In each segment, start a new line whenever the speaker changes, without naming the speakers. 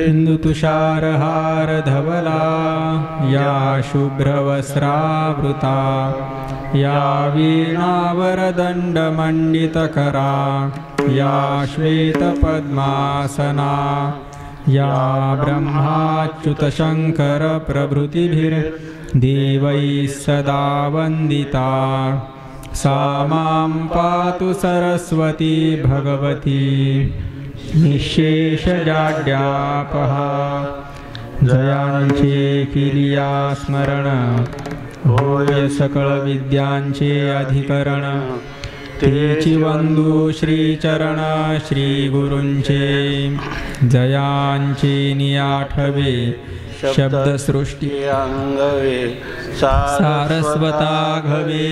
इंदुतुषारहारधवला या शुभ्रवस्त्रावृता या वीणावरदण्डमण्डितकरा या श्वेतपद्मासना या ब्रह्माच्युतशङ्करप्रभृतिभिर्देवैः सदा वन्दिता सा मां पातु सरस्वती भगवती निःशेषजाड्यापहा जयांचे किलिया स्मरण होय सकळ विद्यांचे अधिकरण तेची वंदू श्रीचरण श्री गुरूंचे जयांचे नियाठवे शब्दसृष्टी अंगवे सारस्वता घवे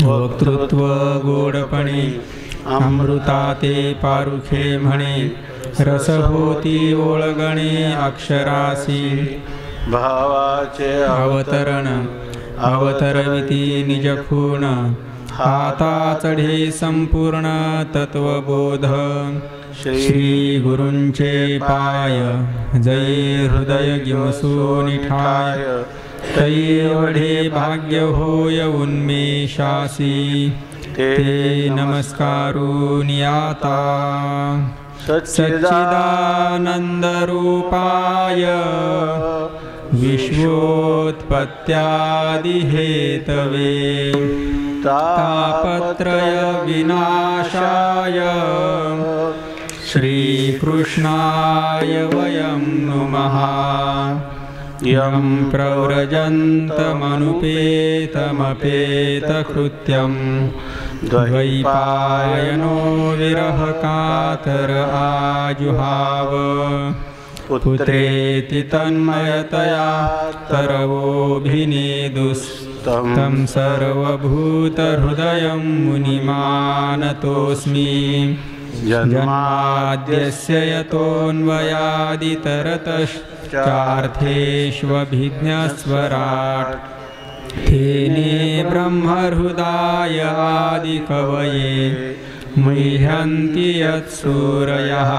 वक्तृत्व गोडपणे अमृताते पारुखे म्हणे रस होती ओळगणे अक्षरासी भावाचे अवतरण अवतरविती निजखून हाता चढे संपूर्ण तत्वबोध श्री गुरूंचे पाय जय हृदय गिमसू निठाय तैवढे भाग्य होय उन्मेषासी ते नमस्कारून याता सच्चिदानंदरूपाय विश्वोत्पत्त्यादिहेतवे तापत्रय विनाशाय श्रीकृष्णाय वयं नुमः यं प्रव्रजन्तमनुपेतमपेतकृत्यं द्वैपायनो विरहकातर आजुहाव पुत्रेति तन्मयतया तरवोऽभिनेदुस्तं सर्वभूतहृदयं मुनिमानतोऽस्मि जन्माद्यस्य यतोऽन्वयादितरतश्चार्थेष्वभिज्ञस्वराट् तेने ब्रह्महृदाय आदिकवये मुह्यन्ति यत्सूरयः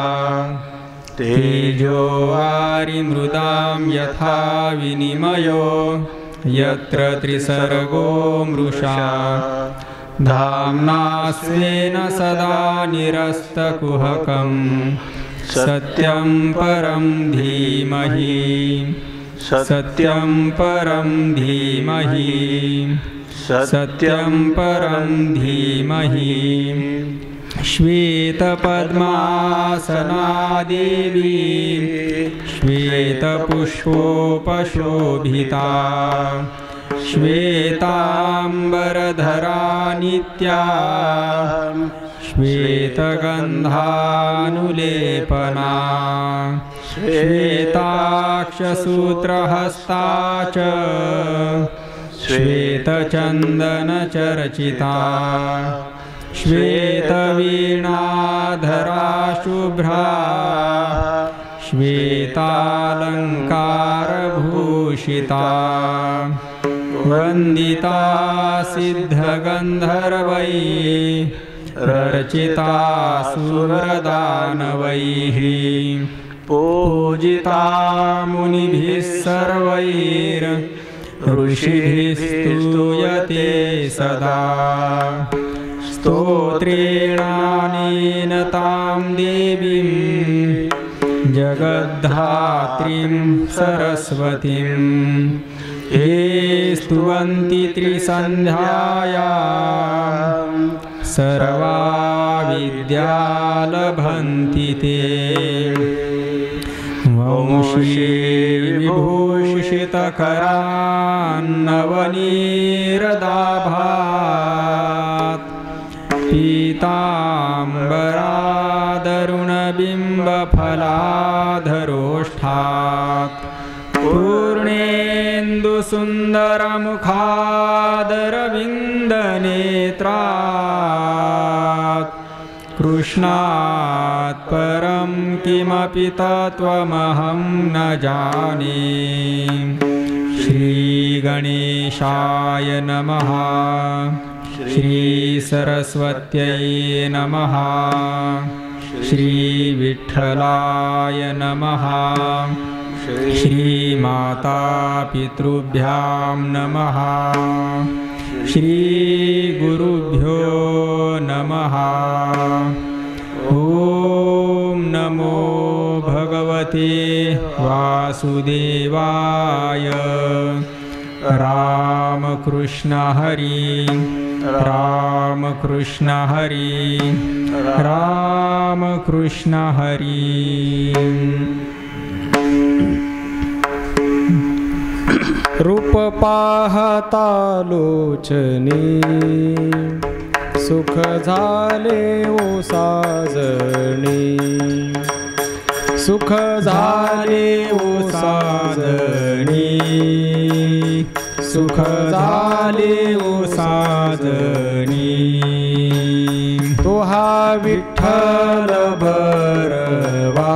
तेजो वारिमृदां यथा विनिमयो यत्र त्रिसर्गो मृषा धाम्ना स्वेन सदा निरस्तकुहकं सत्यं परं धीमहि सत्यं परं धीमहि सत्यं परं धीमहि श्वेतपद्मासनादेवी श्वेतपुष्पोपशोभिता श्वेतांबरधरा नित्या श्वेतगन्धानुलेपना श्वेताक्षसूत्रहस्ता च श्वेतचन्दनचर्चिता श्वेतवीणाधरा शुभ्रा श्वेतालङ्कारभूषिता वन्दिता सिद्धगन्धर्वैः रचिता सुरदानवैः पूजिता मुनिभिः सर्वैः ऋषिभिः स्तूयते सदा स्तोत्रेणानेन तां देवीं जगद्धात्रीं सरस्वतीं ये स्तुवन्ति त्रिसन्ध्यायां सर्वा विद्या लभन्ति ते वंशी विभूषितकरान्नवनीरदाभात् पीताम्बरादरुणबिम्बफलाधरोष्ठात् पूर्णेन्दुसुन्दरमुखादरविन्दनेत्रात् कृष्णात् परं किमपि तत्त्वमहं न जाने। श्रीगणेशाय नमः। श्रीसरस्वत्यै नमः। श्रीविठ्ठलाय नमः। श्रीमातापितृभ्यां नमः। श्रीगुरुभ्यो नमः। ॐ नमो भगवते वासुदेवाय। रामकृष्ण हरि रामकृष्ण हरि रामकृष्ण हरि।
रूप पाहता लोचनी सुख झाले ओ साजणी। सुख झाले ओ साजणी।
सुख झाले ओ साजणी।
तो हा विठ्ठल बरवा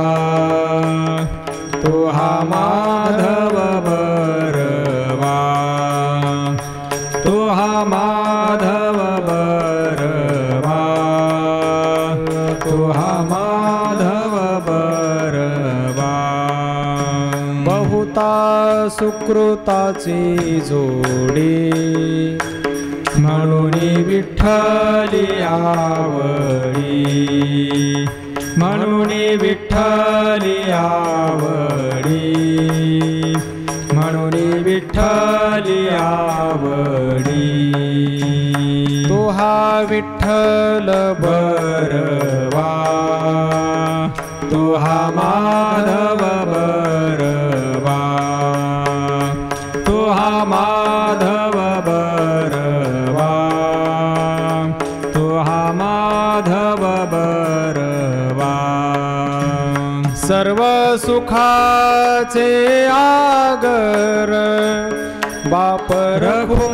तो हा माधव बरवा
तो हा माधव बरवा तो हा माधव बरवा।
बहुता सुकृताची जोडी
म्हणून विठ्ठली आवडी। म्हणून विठ्ठली आवडी। म्हणून विठ्ठली आवडी।
तो हा विठ्ठल
बरवा तो हा माधव बरवा तो हा माधव बरवा तो हा माधव बरवा।
सर्व सुखाचे आगर बाप
रखुमादेवीवर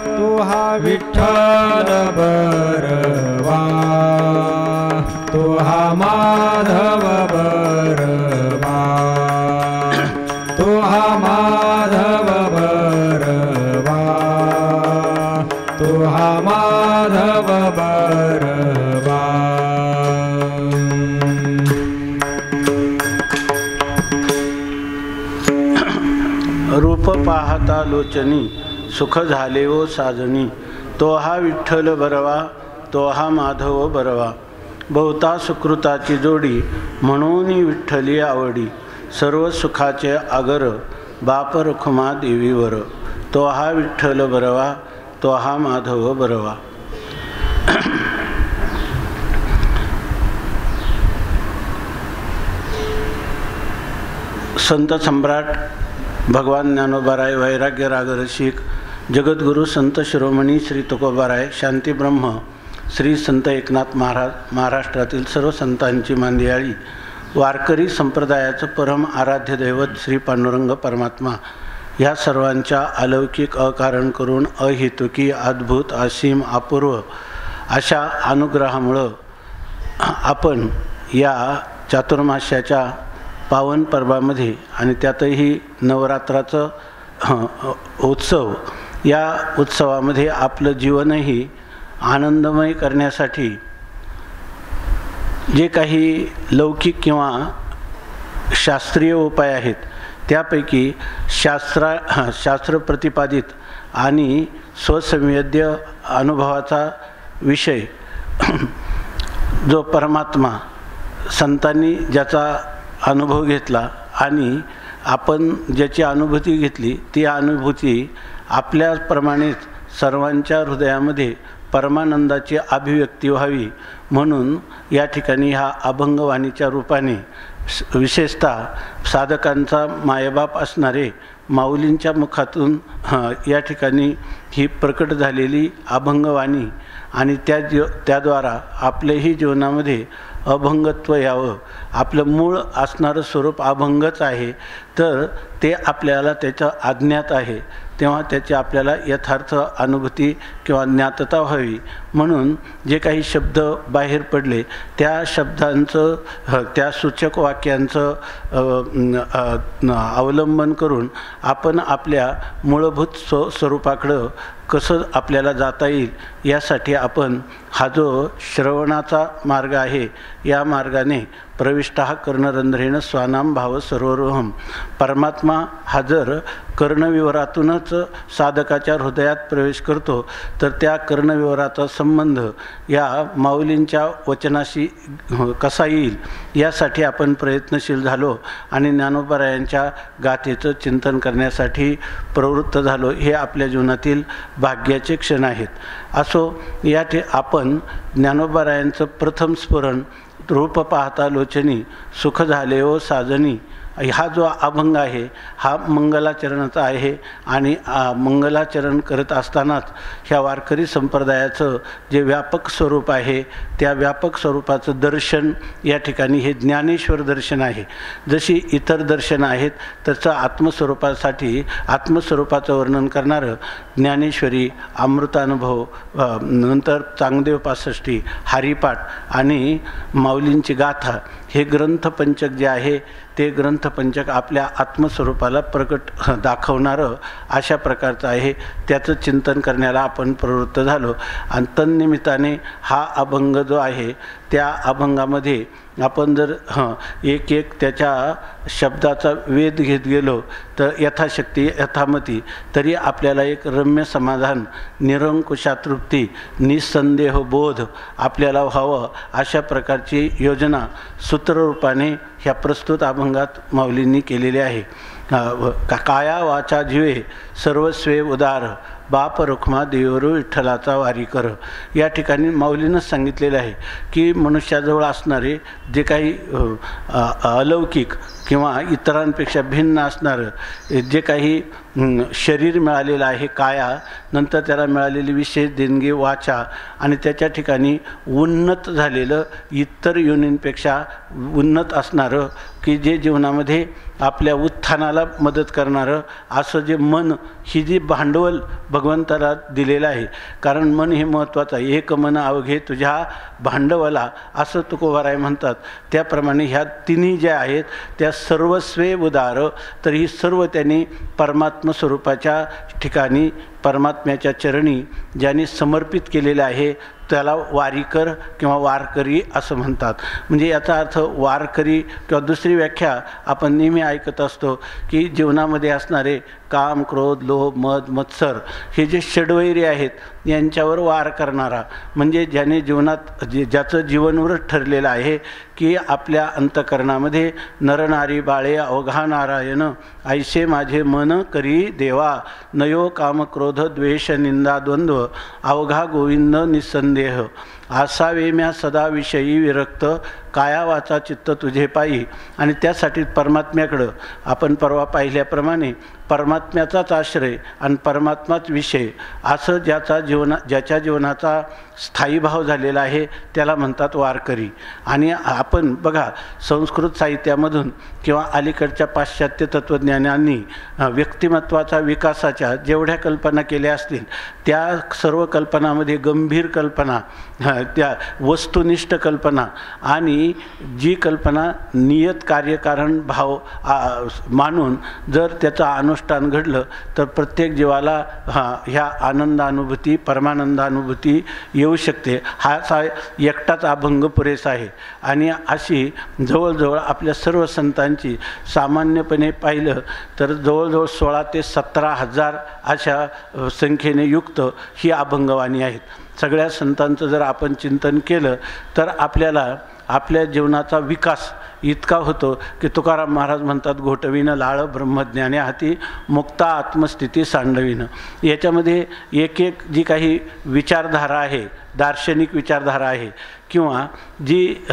तो हा
विठ्ठल बरवा तो हा माधव बरवा तो हा माधव बरवा तो हा माधव बरवा।
रूप पाहता लोचनी सुख झाले ओ साजणी। तो हा विठ्ठल बरवा तो हा माधव बरवा। बहुता सुकृताची जोडी म्हणून विठ्ठली आवडी। सर्व सुखाचे आगर बाप रखुमा देवीवर तो हा विठ्ठल बरवा तो हा माधव बरवा। संत सम्राट भगवान ज्ञानोबाराय वैराग्य रागरसिक जगद्गुरु संत शिरोमणी श्री तुकोबाराय शांतीब्रह्म श्री संत एकनाथ महाराज महाराष्ट्रातील सर्व संतांची मांदियाळी वारकरी संप्रदायाचं परम आराध्य दैवत श्री पांडुरंग परमात्मा ह्या सर्वांच्या अलौकिक अकारण करून अहेतुकी अद्भुत असीम अपूर्व अशा अनुग्रहामुळं आपण या चातुर्मास्याच्या पावन पर्वामध्ये आणि त्यातही नवरात्राचं उत्सव या उत्सवामध्ये आपलं जीवनही आनंदमय करण्यासाठी जे काही लौकिक किंवा शास्त्रीय उपाय आहेत त्यापैकी शास्त्र प्रतिपादित आणि स्वसंवेद्य अनुभवाचा विषय जो परमात्मा संतांनी ज्याचा अनुभव घेतला आणि आपण ज्याची अनुभूती घेतली ती अनुभूती आपल्याप्रमाणेच सर्वांच्या हृदयामध्ये परमानंदाची अभिव्यक्ती व्हावी म्हणून या ठिकाणी ह्या अभंगवाणीच्या रूपाने विशेषतः साधकांचा मायबाप असणारे माऊलींच्या मुखातून या ठिकाणी ही प्रकट झालेली अभंगवाणी आणि त्याद्वारा आपल्याही जीवनामध्ये अभंगत्व यावं. आपलं मूळ असणारं स्वरूप अभंगच आहे तर ते आपल्याला त्याचं अज्ञात आहे, तेव्हा त्याची आपल्याला यथार्थ अनुभूती किंवा ज्ञातता व्हावी म्हणून जे काही शब्द बाहेर पडले त्या शब्दांचं त्या सूचक वाक्यांचं अवलंबन करून आपण आपल्या मूलभूत स्वरूपाकडं कसं आपल्याला जाता येईल यासाठी आपण हा जो श्रवणाचा मार्ग आहे या मार्गाने प्रविष्टः कर्णरंध्रेण स्वानाम भाव सर्वरोहम. परमात्मा हा जर कर्णविवरातूनच साधकाच्या हृदयात प्रवेश करतो तर त्या कर्णविवराचा संबंध या माऊलींच्या वचनाशी कसा येईल यासाठी आपण प्रयत्नशील झालो आणि ज्ञानोबारायांच्या गाथेचं चिंतन करण्यासाठी प्रवृत्त झालो. हे आपल्या जीवनातील भाग्याचे क्षण आहेत. असो आपण ज्ञानोबारायांचं प्रथम स्मरण रूप पाहता लोचनी सुख झाले ओ साजनी हा जो अभंग आहे हा मंगलाचरणाचा आहे आणि मंगलाचरण करत असतानाच ह्या वारकरी संप्रदायाचं जे व्यापक स्वरूप आहे त्या व्यापक स्वरूपाचं दर्शन या ठिकाणी हे ज्ञानेश्वर दर्शन आहे. जशी इतर दर्शनं आहेत तसं आत्मस्वरूपासाठी आत्मस्वरूपाचं वर्णन करणारं ज्ञानेश्वरी, अमृतानुभव, नंतर चांगदेव 65, हरिपाठ आणि माऊलींची गाथा हे ग्रंथपंचक जे आहे ते ग्रंथपंचक आपल्या आत्मस्वरूपाला प्रकट दाखवणारं अशा प्रकारचं आहे. त्याचं चिंतन करण्याला आपण प्रवृत्त झालो आणि तन्निमित्ताने हा अभंग जो आहे त्या अभंगामध्ये आपण जर एक एक त्याच्या शब्दाचा वेध घेत गेलो तर यथाशक्ती यथामती तरी आपल्याला एक रम्य समाधान, निरंकुशा तृप्ती, निसंदेह बोध आपल्याला व्हावं अशा प्रकारची योजना सूत्ररूपाने ह्या प्रस्तुत अभंगात माऊलींनी केलेली आहे. काया वाचा जीवे सर्वस्वे उदार बाप रुक्मा देवरू विठ्ठलाचा वारी कर. या ठिकाणी माऊलीनंच सांगितलेलं आहे की मनुष्याजवळ असणारे जे काही अलौकिक किंवा इतरांपेक्षा भिन्न असणारं जे काही शरीर मिळालेलं आहे काया, नंतर त्याला मिळालेली विशेष देणगी वाचा आणि त्याच्या ठिकाणी उन्नत झालेलं इतर योनींपेक्षा उन्नत असणारं की जे जीवनामध्ये आपल्या उत्थानाला मदत करणारं असं जे मन ही जी भांडवल भगवंताला दिलेलं आहे. कारण मन हे महत्त्वाचं आहे. एक मन अवघे तुझ्या भांडवला असं तुकोबाराय म्हणतात. त्याप्रमाणे ह्या तिन्ही ज्या आहेत त्या सर्वस्वे उदार, तर ही सर्व त्यांनी परमात्म स्वरूपाच्या ठिकाणी परमात्म्याच्या चरणी ज्यांनी समर्पित केलेलं आहे त्याला वारीकर किंवा वारकरी असं म्हणतात. म्हणजे याचा अर्थ वारकरी किंवा दुसरी व्याख्या आपण नेहमी ऐकत असतो की जीवनामध्ये असणारे काम, क्रोध, लोभ, मद, मत्सर हे जे षड्वैरी आहेत यांच्यावर वार करणारा, म्हणजे ज्याने जीवनात ज्याचं जीवनव्रत ठरलेलं आहे की आपल्या अंतकरणामध्ये नरनारी बाळे अवघा नारायण ऐसे माझे मन करी देवा नयो काम क्रोध द्वेष निंदा द्वंद्व अवघा गोविंद निसंदेह आसावे म्या सदा विषयी विरक्त काया वाचा चित्त तुझे पायी. आणि त्यासाठी परमात्म्याकडं आपण परवा पाहिल्याप्रमाणे परमात्म्याचाच आश्रय आणि परमात्माच विषय असं ज्याच्या जीवनाचा स्थायी भाव झालेला आहे त्याला म्हणतात वारकरी. आणि आपण बघा संस्कृत साहित्यामधून किंवा अलीकडच्या पाश्चात्य तत्त्वज्ञानांनी व्यक्तिमत्वाचा विकासाच्या जेवढ्या कल्पना केल्या असतील त्या सर्व कल्पनामध्ये गंभीर कल्पना, त्या वस्तुनिष्ठ कल्पना आणि जी कल्पना नियत कार्यकारण भाव मानून जर त्याचं अनुष्ठान घडलं तर प्रत्येक जीवाला ह्या आनंदानुभूती परमानंदानुभूती येऊ शकते. हा एकटाच अभंग पुरेसा आहे. आणि अशी जवळजवळ आपल्या सर्व संतांची सामान्यपणे पाहिलं तर जवळजवळ 16 ते 17,000 अशा संख्येने युक्त ही अभंगवाणी आहेत. सगळ्या संतांचं जर आपण चिंतन केलं तर आपल्याला आपल्या जीवनाचा विकास इतका होतो की तुकाराम महाराज म्हणतात घोटविनं लाळ ब्रह्मज्ञाने हाती मुक्ता आत्मस्थिती सांडविनं. याच्यामध्ये एक एक जी काही विचारधारा आहे, दार्शनिक विचारधारा आहे किंवा जी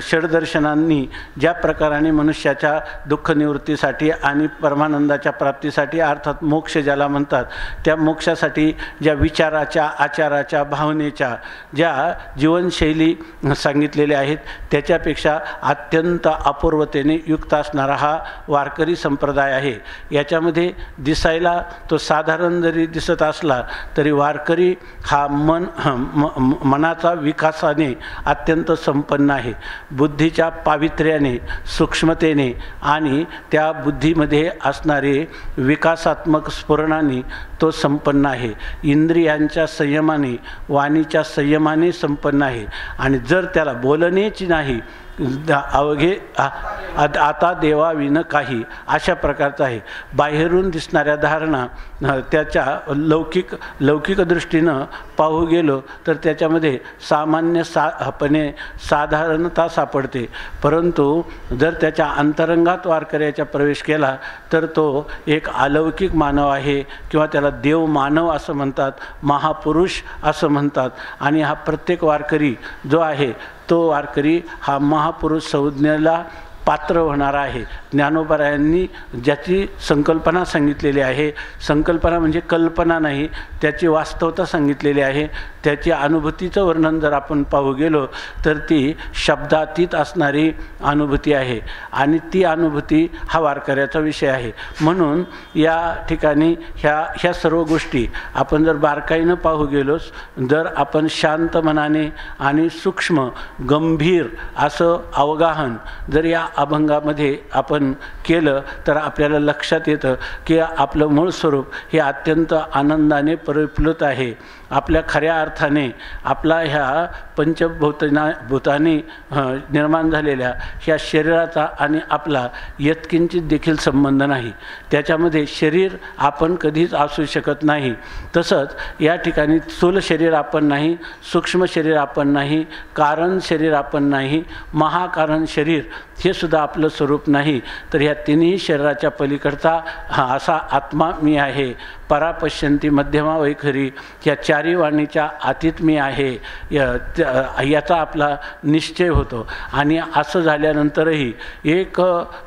षडदर्शनांनी ज्या प्रकाराने मनुष्याच्या दुःखनिवृत्तीसाठी आणि परमानंदाच्या प्राप्तीसाठी अर्थात मोक्ष ज्याला म्हणतात त्या मोक्षासाठी ज्या विचाराच्या, आचाराच्या, भावनेच्या ज्या जीवनशैली सांगितलेल्या आहेत त्याच्यापेक्षा अत्यंत अपूर्वतेने युक्त असणारा हा वारकरी संप्रदाय आहे. याच्यामध्ये दिसायला तो साधारण जरी दिसत असला तरी वारकरी हा मनाचा विकासाने अत्यंत संपन्न आहे. बुद्धीच्या पावित्र्याने, सूक्ष्मतेने आणि त्या बुद्धीमध्ये असणारे विकासात्मक स्फुरणाने तो संपन्न आहे. इंद्रियांच्या संयमाने, वाणीच्या संयमाने संपन्न आहे. आणि जर त्याला बोलणेची नाही अवघे आता देवाविन काही अशा प्रकारचा आहे. बाहेरून दिसणाऱ्या धारणा त्याच्या लौकिक दृष्टीनं पाहू गेलो तर त्याच्यामध्ये सामान्यपणे साधारणता सापडते. परंतु जर त्याच्या अंतरंगात वारकऱ्याच्या प्रवेश केला तर तो एक अलौकिक मानव आहे किंवा त्याला देव मानव असं म्हणतात, महापुरुष असं म्हणतात. आणि हा प्रत्येक वारकरी जो आहे तो वारकरी हा महापुरुष संज्ञेला पात्र होणार आहे. ज्ञानोबारायांनी ज्याची संकल्पना सांगितलेली आहे, संकल्पना म्हणजे कल्पना नाही, त्याची वास्तवता सांगितलेली आहे. त्याची अनुभूतीचं वर्णन जर आपण पाहू गेलो तर ती शब्दातीत असणारी अनुभूती आहे आणि ती अनुभूती हा वारकऱ्याचा विषय आहे. म्हणून या ठिकाणी ह्या सर्व गोष्टी आपण जर बारकाईनं पाहू गेलोच, जर आपण शांत मनाने आणि सूक्ष्म गंभीर असं अवगाहन जर या अभंगामध्ये आपण केलं तर आपल्याला लक्षात येतं की आपलं मूळ स्वरूप हे अत्यंत आनंदाने परिप्लुत आहे. आपल्या खऱ्या अर्थाने आपला ह्या भूताने निर्माण झालेल्या ह्या शरीराचा आणि आपला यत्किंचित देखील संबंध नाही. त्याच्यामध्ये शरीर आपण कधीच असू शकत नाही. तसंच या ठिकाणी स्थूल शरीर आपण नाही, सूक्ष्म शरीर आपण नाही, कारण शरीर आपण नाही, महाकारण शरीर हे सुद्धा आपलं स्वरूप नाही. तर ह्या तिन्ही शरीराच्या पलीकडचा असा आत्मा मी आहे. परापश्यंती मध्यमा वैखरी या चारी वाणीच्या आतीत मी आहे याचा आपला निश्चय होतो. आणि असं झाल्यानंतरही एक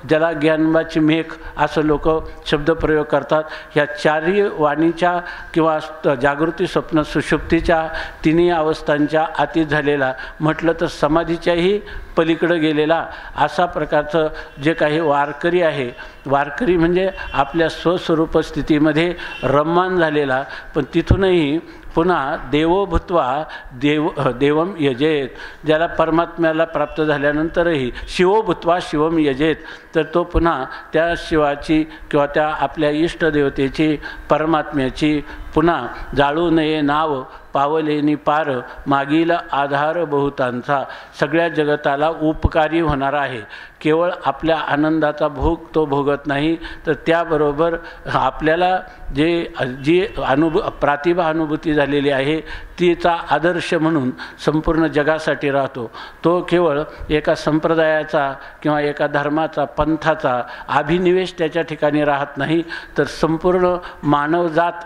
ज्याला ज्ञानबाची मेघ असं लोक शब्दप्रयोग करतात, ह्या चारी वाणीच्या किंवा जागृती, स्वप्न, सुषुप्तीच्या तिन्ही अवस्थांच्या आतीत झालेला म्हटलं तर समाधीच्याही पलीकडे गेलेला असा प्रकारचं जे काही वारकरी आहे. वारकरी म्हणजे आपल्या स्वस्वरूप स्थितीमध्ये रममान झालेला, पण तिथूनही पुन्हा देवो भूत्वा देवम यजेत, ज्याला परमात्म्याला प्राप्त झाल्यानंतरही शिवो भूत्वा शिवम यजेत, तर तो पुन्हा त्या शिवाची किंवा त्या आपल्या इष्टदेवतेची, परमात्म्याची पुन्हा जाळू नये नाव पावलेनी पार, मागील आधार बहुतांचा, सगळ्या जगताला उपकारी होणार आहे. केवळ आपल्या आनंदाचा भोग तो भोगत नाही, तर त्याबरोबर आपल्याला जी प्रतिभा अनुभूती झालेली आहे तिचा आदर्श म्हणून संपूर्ण जगासाठी राहतो. तो केवळ एका संप्रदायाचा किंवा एका धर्माचा, पंथाचा अभिनिवेश त्याच्या ठिकाणी राहत नाही, तर संपूर्ण मानवजात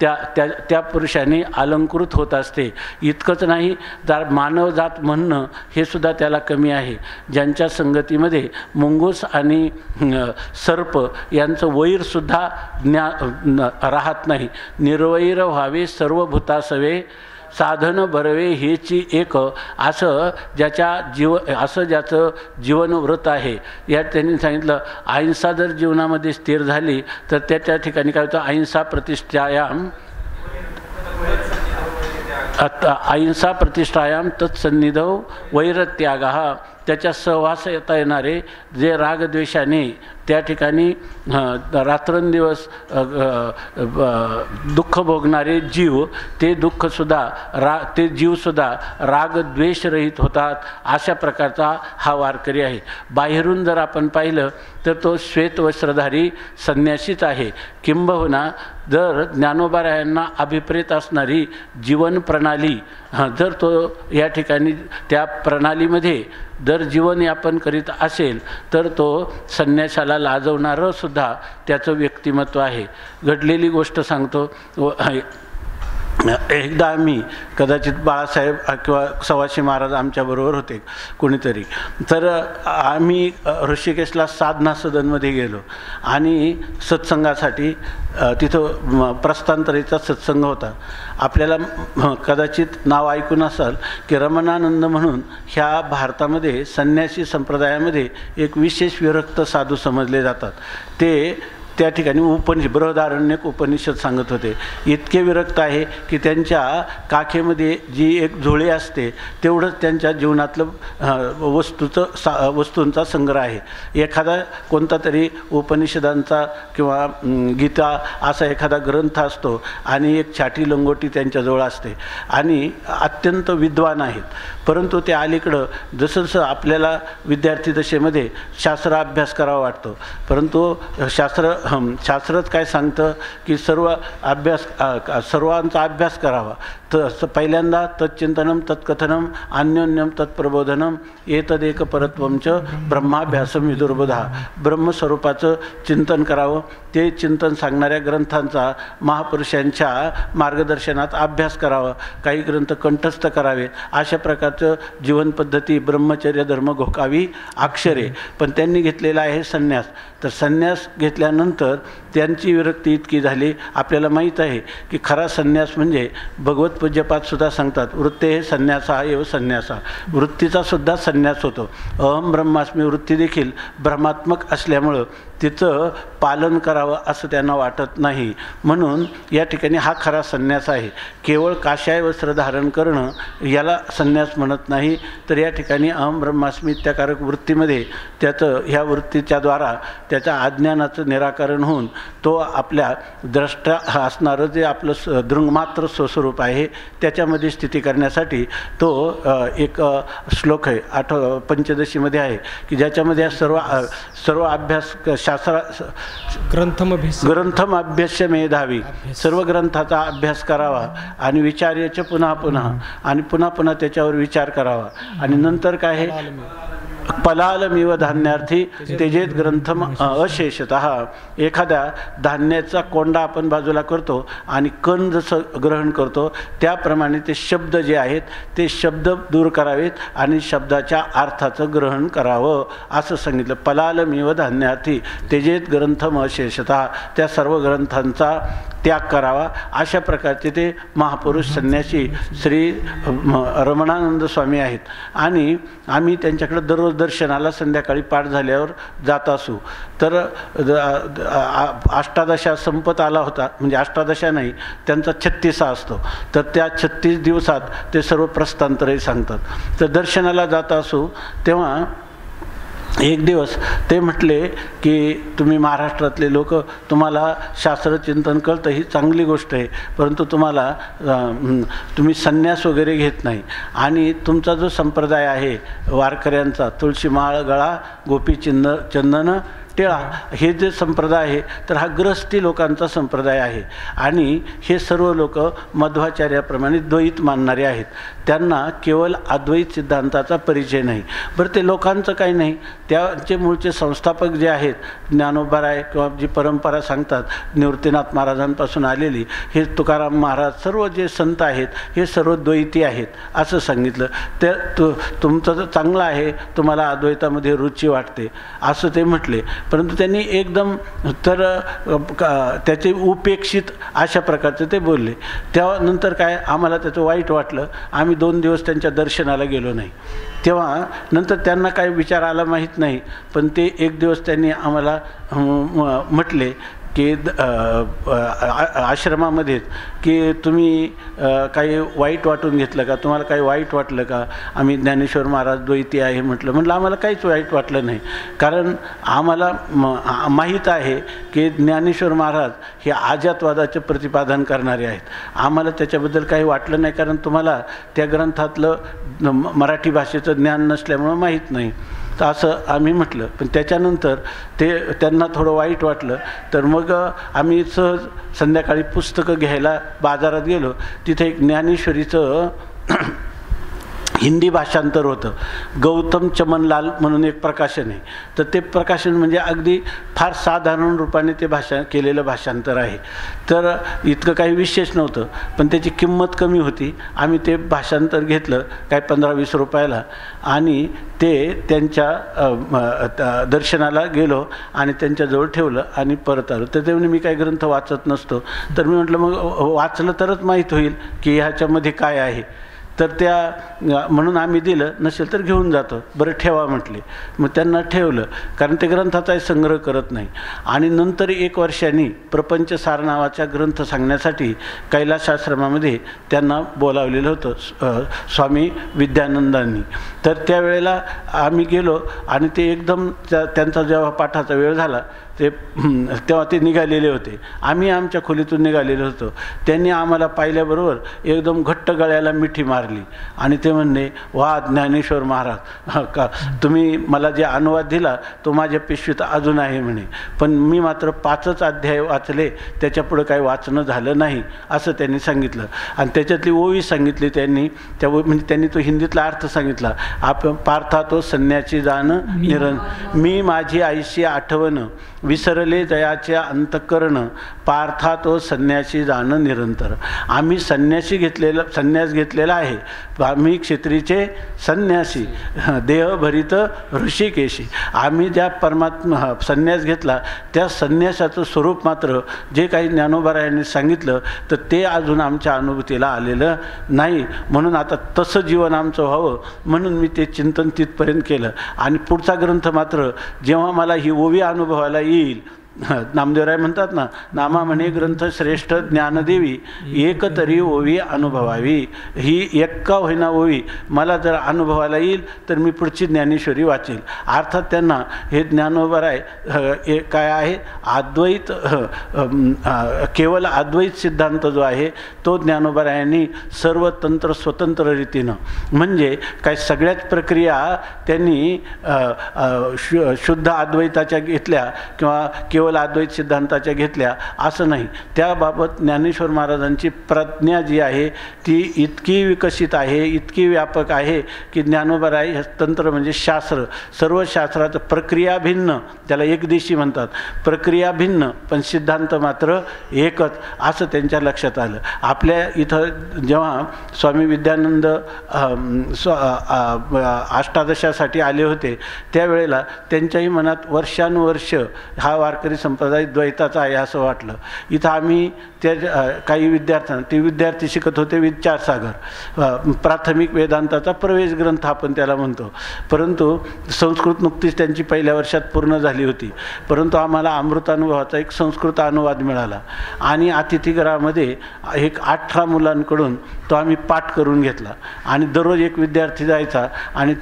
त्या पुरुषाने अलंकृत होत असते. इतकंच नाही तर मानवजात म्हणणं हे सुद्धा त्याला कमी आहे. ज्यांच्या संगतीमध्ये मुंगूस आणि सर्प यांचं वैरसुद्धा राहत नाही. निर्वैर व्हावे सर्व भूतासवे, साधन बरवे हेची एक, असं ज्याचं जीवनव्रत आहे. यात त्यांनी सांगितलं अहिंसा जर जीवनामध्ये स्थिर झाली तर त्याच्या ठिकाणी काय होतं, अहिंसा प्रतिष्ठायाम तत्सन्निधौ वैरत्यागः, त्याच्या सहवास येता येणारे जे रागद्वेषाने त्या ठिकाणी रात्रंदिवस दुःख भोगणारे जीव, ते दुःखसुद्धा ते जीवसुद्धा रागद्वेषरहित होतात. अशा प्रकारचा हा वारकरी आहे. बाहेरून जर आपण पाहिलं तर तो श्वेतवस्त्रधारी संन्यासीच आहे. किंबहुना जर ज्ञानोबारायांना अभिप्रेत असणारी जीवन प्रणाली जर तो या ठिकाणी त्या प्रणालीमध्ये जर जीवनयापन करीत असेल तर तो संन्यासाला लाजवणारं सुद्धा त्याचं व्यक्तिमत्व आहे. घडलेली गोष्ट सांगतो. एकदा आम्ही कदाचित बाळासाहेब किंवा सवाशी महाराज आमच्याबरोबर होते कोणीतरी, तर आम्ही ऋषिकेशला साधना सदनमध्ये गेलो आणि सत्संगासाठी तिथं प्रस्थानतरीचा सत्संग होता. आपल्याला कदाचित नाव ऐकून असाल की रमणानंद म्हणून ह्या भारतामध्ये संन्यासी संप्रदायामध्ये एक विशेष विरक्त साधू समजले जातात. ते त्या ठिकाणी बृहदारण्यक उपनिषद सांगत होते. इतके विरक्त आहे की त्यांच्या काखेमध्ये जी एक झोळी असते तेवढंच त्यांच्या जीवनातलं वस्तूंचा संग्रह आहे. एखादा कोणता तरी उपनिषदांचा किंवा गीता असा एखादा ग्रंथ असतो आणि एक छाटी लंगोटी त्यांच्याजवळ असते आणि अत्यंत विद्वान आहेत. परंतु ते अलीकडं जसं जसं आपल्याला विद्यार्थी दशेमध्ये शास्त्र अभ्यास करावा वाटतो, परंतु शास्त्रच काय सांगतं की सर्वांचा अभ्यास करावा. तर पहिल्यांदा तच्चिंतनम तत्कथनम अन्योन्यम तत्प्रबोधनम एतदेक परत्वंच ब्रह्माभ्यासम विदुर्बोधा. ब्रह्मस्वरूपाचं चिंतन करावं, ते चिंतन सांगणाऱ्या ग्रंथांचा महापुरुषांच्या मार्गदर्शनात अभ्यास करावा, काही ग्रंथ कंठस्थ करावे. अशा प्रकारचं जीवनपद्धती ब्रह्मचर्य धर्म घोकावी अक्षरे. पण त्यांनी घेतलेला आहे संन्यास. तर संन्यास घेतल्यानंतर त्यांची विरक्ती इतकी झाली. आपल्याला माहीत आहे की खरा संन्यास म्हणजे भगवत पूज्यपादसुद्धा सांगतात वृत्ते हे संन्यासा एव संन्यासा. वृत्तीचा सुद्धा संन्यास होतो. अहम ब्रह्मास्मी वृत्ती देखील भ्रमात्मक असल्यामुळं तिचं पालन करावं असं त्यांना वाटत नाही. म्हणून या ठिकाणी हा खरा संन्यास आहे. केवळ काशाय वस्त्र धारण करणं याला संन्यास म्हणत नाही. तर या ठिकाणी अहम ब्रह्मास्मी इत्याकारक वृत्तीमध्ये त्याचं ह्या वृत्तीच्याद्वारा त्याच्या अज्ञानाचं निराकरण होऊन तो आपल्या द्रष्टा असणारं जे आपलं दृंगमात्र स्वस्वरूप आहे त्याच्यामध्ये स्थिती करण्यासाठी तो एक श्लोक आहे पंचदशीमध्ये आहे की ज्याच्यामध्ये सर्व अभ्यास ग्रंथम अभ्यास्य मेधावी. सर्व ग्रंथाचा अभ्यास करावा आणि विचार्यच पुन्हा पुन्हा आणि पुन्हा पुन्हा त्याच्यावर विचार करावा. आणि नंतर काय आहे पलालमिव धान्यार्थी तेजेत ग्रंथम अशेषतः. एखाद्या धान्याचा कोंडा आपण बाजूला करतो आणि कण जसं ग्रहण करतो त्याप्रमाणे ते शब्द जे आहेत ते शब्द दूर करावेत आणि शब्दाच्या अर्थाचं ग्रहण करावं असं सांगितलं. पलालमिव धान्यार्थी तेजेत ग्रंथम अशेषतः. त्या सर्व ग्रंथांचा त्याग करावा. अशा प्रकारचे ते महापुरुष संन्यासी श्री रमणानंद स्वामी आहेत. आणि आम्ही त्यांच्याकडे दररोज दर्शनाला संध्याकाळी पाठ झाल्यावर जात असू. तर अष्टादशा संपत आला होता, म्हणजे अष्टादशा नाही त्यांचा 36 असतो. तर त्या 36 दिवसात ते सर्व प्रस्थांतरही सांगतात. तर दर्शनाला जात असू तेव्हा एक दिवस ते म्हटले की तुम्ही महाराष्ट्रातले लोक तुम्हाला शास्त्रचिंतन कळतं ही चांगली गोष्ट आहे, परंतु तुम्ही संन्यास वगैरे घेत नाही आणि तुमचा जो संप्रदाय आहे वारकऱ्यांचा तुळशी माळ गळा गोपी चंदन टिळा हे जे संप्रदाय आहे तर हा ग्रस्ती लोकांचा संप्रदाय आहे. आणि हे सर्व लोक मध्वाचार्याप्रमाणे द्वैत मानणारे आहेत. त्यांना केवळ अद्वैत सिद्धांताचा परिचय नाही. बरं ते लोकांचं काही नाही, त्याचे मूळचे संस्थापक जे आहेत ज्ञानोबाराय किंवा जी परंपरा सांगतात निवृत्तीनाथ महाराजांपासून आलेली हे तुकाराम महाराज सर्व जे संत आहेत हे सर्व द्वैती आहेत असं सांगितलं. ते तुमचं तर चांगलं आहे, तुम्हाला अद्वैतामध्ये रुची वाटते असं ते म्हटले. परंतु त्यांनी एकदम तर त्याचे उपेक्षित अशा प्रकारचे ते बोलले. त्यानंतर काय आम्हाला त्याचं वाईट वाटलं. आम्ही 2 दिवस त्यांच्या दर्शनाला गेलो नाही. तेव्हा नंतर त्यांना काही विचार आला माहीत नाही, पण ते एक दिवस त्यांनी आम्हाला म्हटले की आश्रमामध्येच की तुम्ही काही वाईट वाटून घेतलं का, तुम्हाला काही वाईट वाटलं का. आम्ही ज्ञानेश्वर महाराज द्वैती आहे म्हटलं आम्हाला काहीच वाईट वाटलं नाही. कारण आम्हाला माहीत आहे की ज्ञानेश्वर महाराज हे आजातवादाचे प्रतिपादन करणारे आहेत. आम्हाला त्याच्याबद्दल काही वाटलं नाही, कारण तुम्हाला त्या ग्रंथातलं मराठी भाषेचं ज्ञान नसल्यामुळं माहीत नाही. तर असं आम्ही म्हटलं. पण त्याच्यानंतर त्यांना थोडं वाईट वाटलं. तर मग आम्ही सहज संध्याकाळी पुस्तकं घ्यायला बाजारात गेलो. तिथे एक ज्ञानेश्वरीचं हिंदी भाषांतर होतं. गौतम चमनलाल म्हणून एक प्रकाशन आहे. तर ते प्रकाशन म्हणजे अगदी फार साधारण रूपाने ते केलेलं भाषांतर आहे. तर इतकं काही विशेष नव्हतं, पण त्याची किंमत कमी होती. आम्ही ते भाषांतर घेतलं काय 15-20 रुपयाला आणि ते त्यांच्या दर्शनाला गेलो आणि त्यांच्याजवळ ठेवलं आणि परत आलो. तर तेव्हा मी काही ग्रंथ वाचत नसतो. तर मी म्हटलं मग वाचलं तरच माहीत होईल की ह्याच्यामध्ये काय आहे. तर म्हणून आम्ही दिलं, नसेल तर घेऊन जातो. बरं ठेवा म्हटले. मग त्यांना ठेवलं, कारण ते ग्रंथाचाही संग्रह करत नाही. आणि नंतर 1 वर्षांनी प्रपंचसार नावाचा ग्रंथ सांगण्यासाठी कैलासाश्रमामध्ये त्यांना बोलावलेलं होतं स्वामी विद्यानंदांनी. तर त्यावेळेला आम्ही गेलो आणि ते एकदम त्यांचा जेव्हा पाठाचा वेळ झाला तेव्हा ते निघालेले होते. आम्ही आमच्या खोलीतून निघालेलो होतो. त्यांनी आम्हाला पाहिल्याबरोबर एकदम घट्ट गळ्याला मिठी मारली आणि ते म्हणणे, वा ज्ञानेश्वर महाराज, का तुम्ही मला जे अनुवाद दिला तो माझ्या पिशवीत अजून आहे म्हणे, पण मी मात्र 5च अध्याय वाचले, त्याच्यापुढं काही वाचणं झालं नाही असं त्यांनी सांगितलं. आणि त्याच्यातली ओवी सांगितली त्यांनी. म्हणजे त्यांनी तो हिंदीतला अर्थ सांगितला. पार्था तो संन्यासी जाणं मी माझी आईशी आठवण, विसरले दयाचे अंतकरण, पार्था तो संन्यासी जाणं निरंतर. आम्ही संन्यास घेतलेला आहे. आम्ही क्षेत्रीचे संन्यासी, देह भरित ऋषिकेशी. आम्ही ज्या परमात्मा संन्यास घेतला त्या संन्यासाचं स्वरूप मात्र जे काही ज्ञानोबारायांनी सांगितलं तर ते अजून आमच्या अनुभूतीला आलेलं नाही. म्हणून आता तसं जीवन आमचं व्हावं म्हणून मी ते चिंतन तिथपर्यंत केलं. आणि पुढचा ग्रंथ मात्र जेव्हा मला ही ओवी अनुभवाला येईल, नामदेवराय म्हणतात ना, नामा म्हणे ग्रंथ श्रेष्ठ ज्ञानदेवी, एक तरी ओवी अनुभवावी. ही एक्का होईना ओवी मला जर अनुभवाला येईल तर मी पुढची ज्ञानेश्वरी वाचेल. अर्थात त्यांना हे ज्ञानोबाराय काय आहे, अद्वैत केवळ अद्वैत सिद्धांत जो आहे तो ज्ञानोबारायांनी सर्व तंत्र स्वतंत्र रीतीनं, म्हणजे काय सगळ्याच प्रक्रिया त्यांनी शुद्ध अद्वैताच्या घेतल्या किंवा केवळ अद्वैत सिद्धांताच्या घेतल्या असं नाही. त्याबाबत ज्ञानेश्वर महाराजांची प्रज्ञा जी आहे ती इतकी विकसित आहे, इतकी व्यापक आहे की ज्ञानोबाराय हे तंत्र म्हणजे शास्त्र, सर्व शास्त्रात प्रक्रिया भिन्न, त्याला एकदेशी म्हणतात, प्रक्रिया भिन्न पण सिद्धांत मात्र एकच असं त्यांच्या लक्षात आलं. आपल्या इथं जेव्हा स्वामी विद्यानंद अष्टादशासाठी आले होते त्यावेळेला त्यांच्याही मनात वर्षानुवर्ष हा वारकरी संप्रदाय द्वैताचा आहे असं वाटलं. इथं आम्ही त्या काही विद्यार्थ्यांना, ते विद्यार्थी शिकत होते विचारसागर, प्राथमिक वेदांताचा प्रवेश ग्रंथ आपण त्याला म्हणतो. परंतु संस्कृत नुकतीच त्यांची पहिल्या वर्षात पूर्ण झाली होती. परंतु आम्हाला अमृतानुभवाचा एक संस्कृत अनुवाद मिळाला आणि अतिथीगृहामध्ये एक 18 मुलांकडून तो आम्ही पाठ करून घेतला. आणि दररोज एक विद्यार्थी जायचा आणि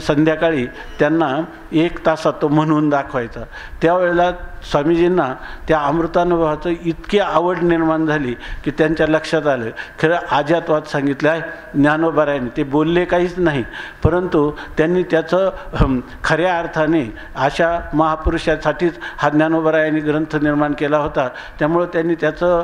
संध्याकाळी त्यांना 1 तासात तो म्हणून दाखवायचा. त्यावेळेला स्वामीजींना त्या अमृतानुभवाचं इतकी आवड निर्माण झाली की त्यांच्या लक्षात आलं खरं आजातवाद सांगितलं आहे ज्ञानोबारायांनी. ते बोलले काहीच नाही, परंतु त्यांनी त्याचं खऱ्या अर्थाने अशा महापुरुषासाठीच हा ज्ञानोबारायांनी ग्रंथ निर्माण केला होता. त्यामुळं त्यांनी त्याचं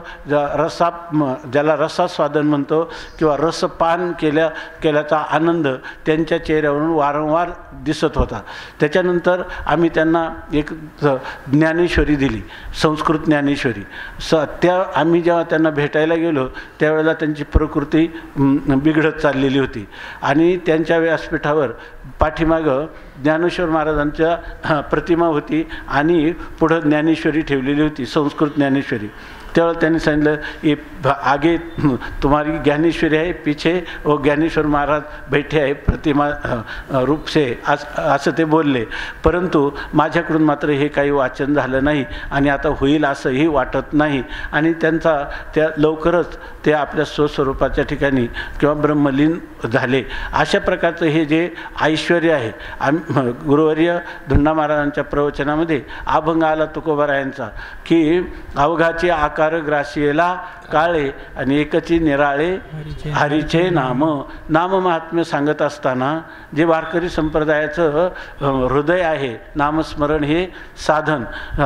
ज्याला रसास्वादन म्हणतो किंवा रसपान केल्याचा आनंद त्यांच्या चेहऱ्यावरून वारंवार दिसत होता. त्याच्यानंतर आम्ही त्यांना एक ज्ञानेश्वरी दिली, संस्कृत ज्ञानेश्वरी. त्या आम्ही जेव्हा त्यांना भेटायला गेलो त्यावेळेला त्यांची प्रकृती बिघडत चाललेली होती आणि त्यांच्या व्यासपीठावर पाठीमागं ज्ञानेश्वर महाराजांच्या प्रतिमा होती आणि पुढं ज्ञानेश्वरी ठेवलेली होती, संस्कृत ज्ञानेश्वरी. त्यावेळेला त्यांनी सांगितलं ये आगे तुम्हारी ज्ञानेश्वरी आहे, पीछे वो ज्ञानेश्वर महाराज बैठे आहे प्रतिमा रूप से, असं ते बोलले. परंतु माझ्याकडून मात्र हे काही वाचन झालं नाही आणि आता होईल असंही वाटत नाही. आणि त्या लवकरच ते आपल्या स्वस्वरूपाच्या ठिकाणी किंवा ब्रह्मलीन झाले. अशा प्रकारचं हे जे ऐश्वर्य आहे, गुरुवर्य धुंडा महाराजांच्या प्रवचनामध्ये अभंग आला तुकोबारायांचा की अवघाची आकार ग्रासियेला काळे आणि एकची निराळे हरीचे नाम. नाममाहात्म्य सांगत असताना जे वारकरी संप्रदायाचं हृदय आहे, नामस्मरण हे साधन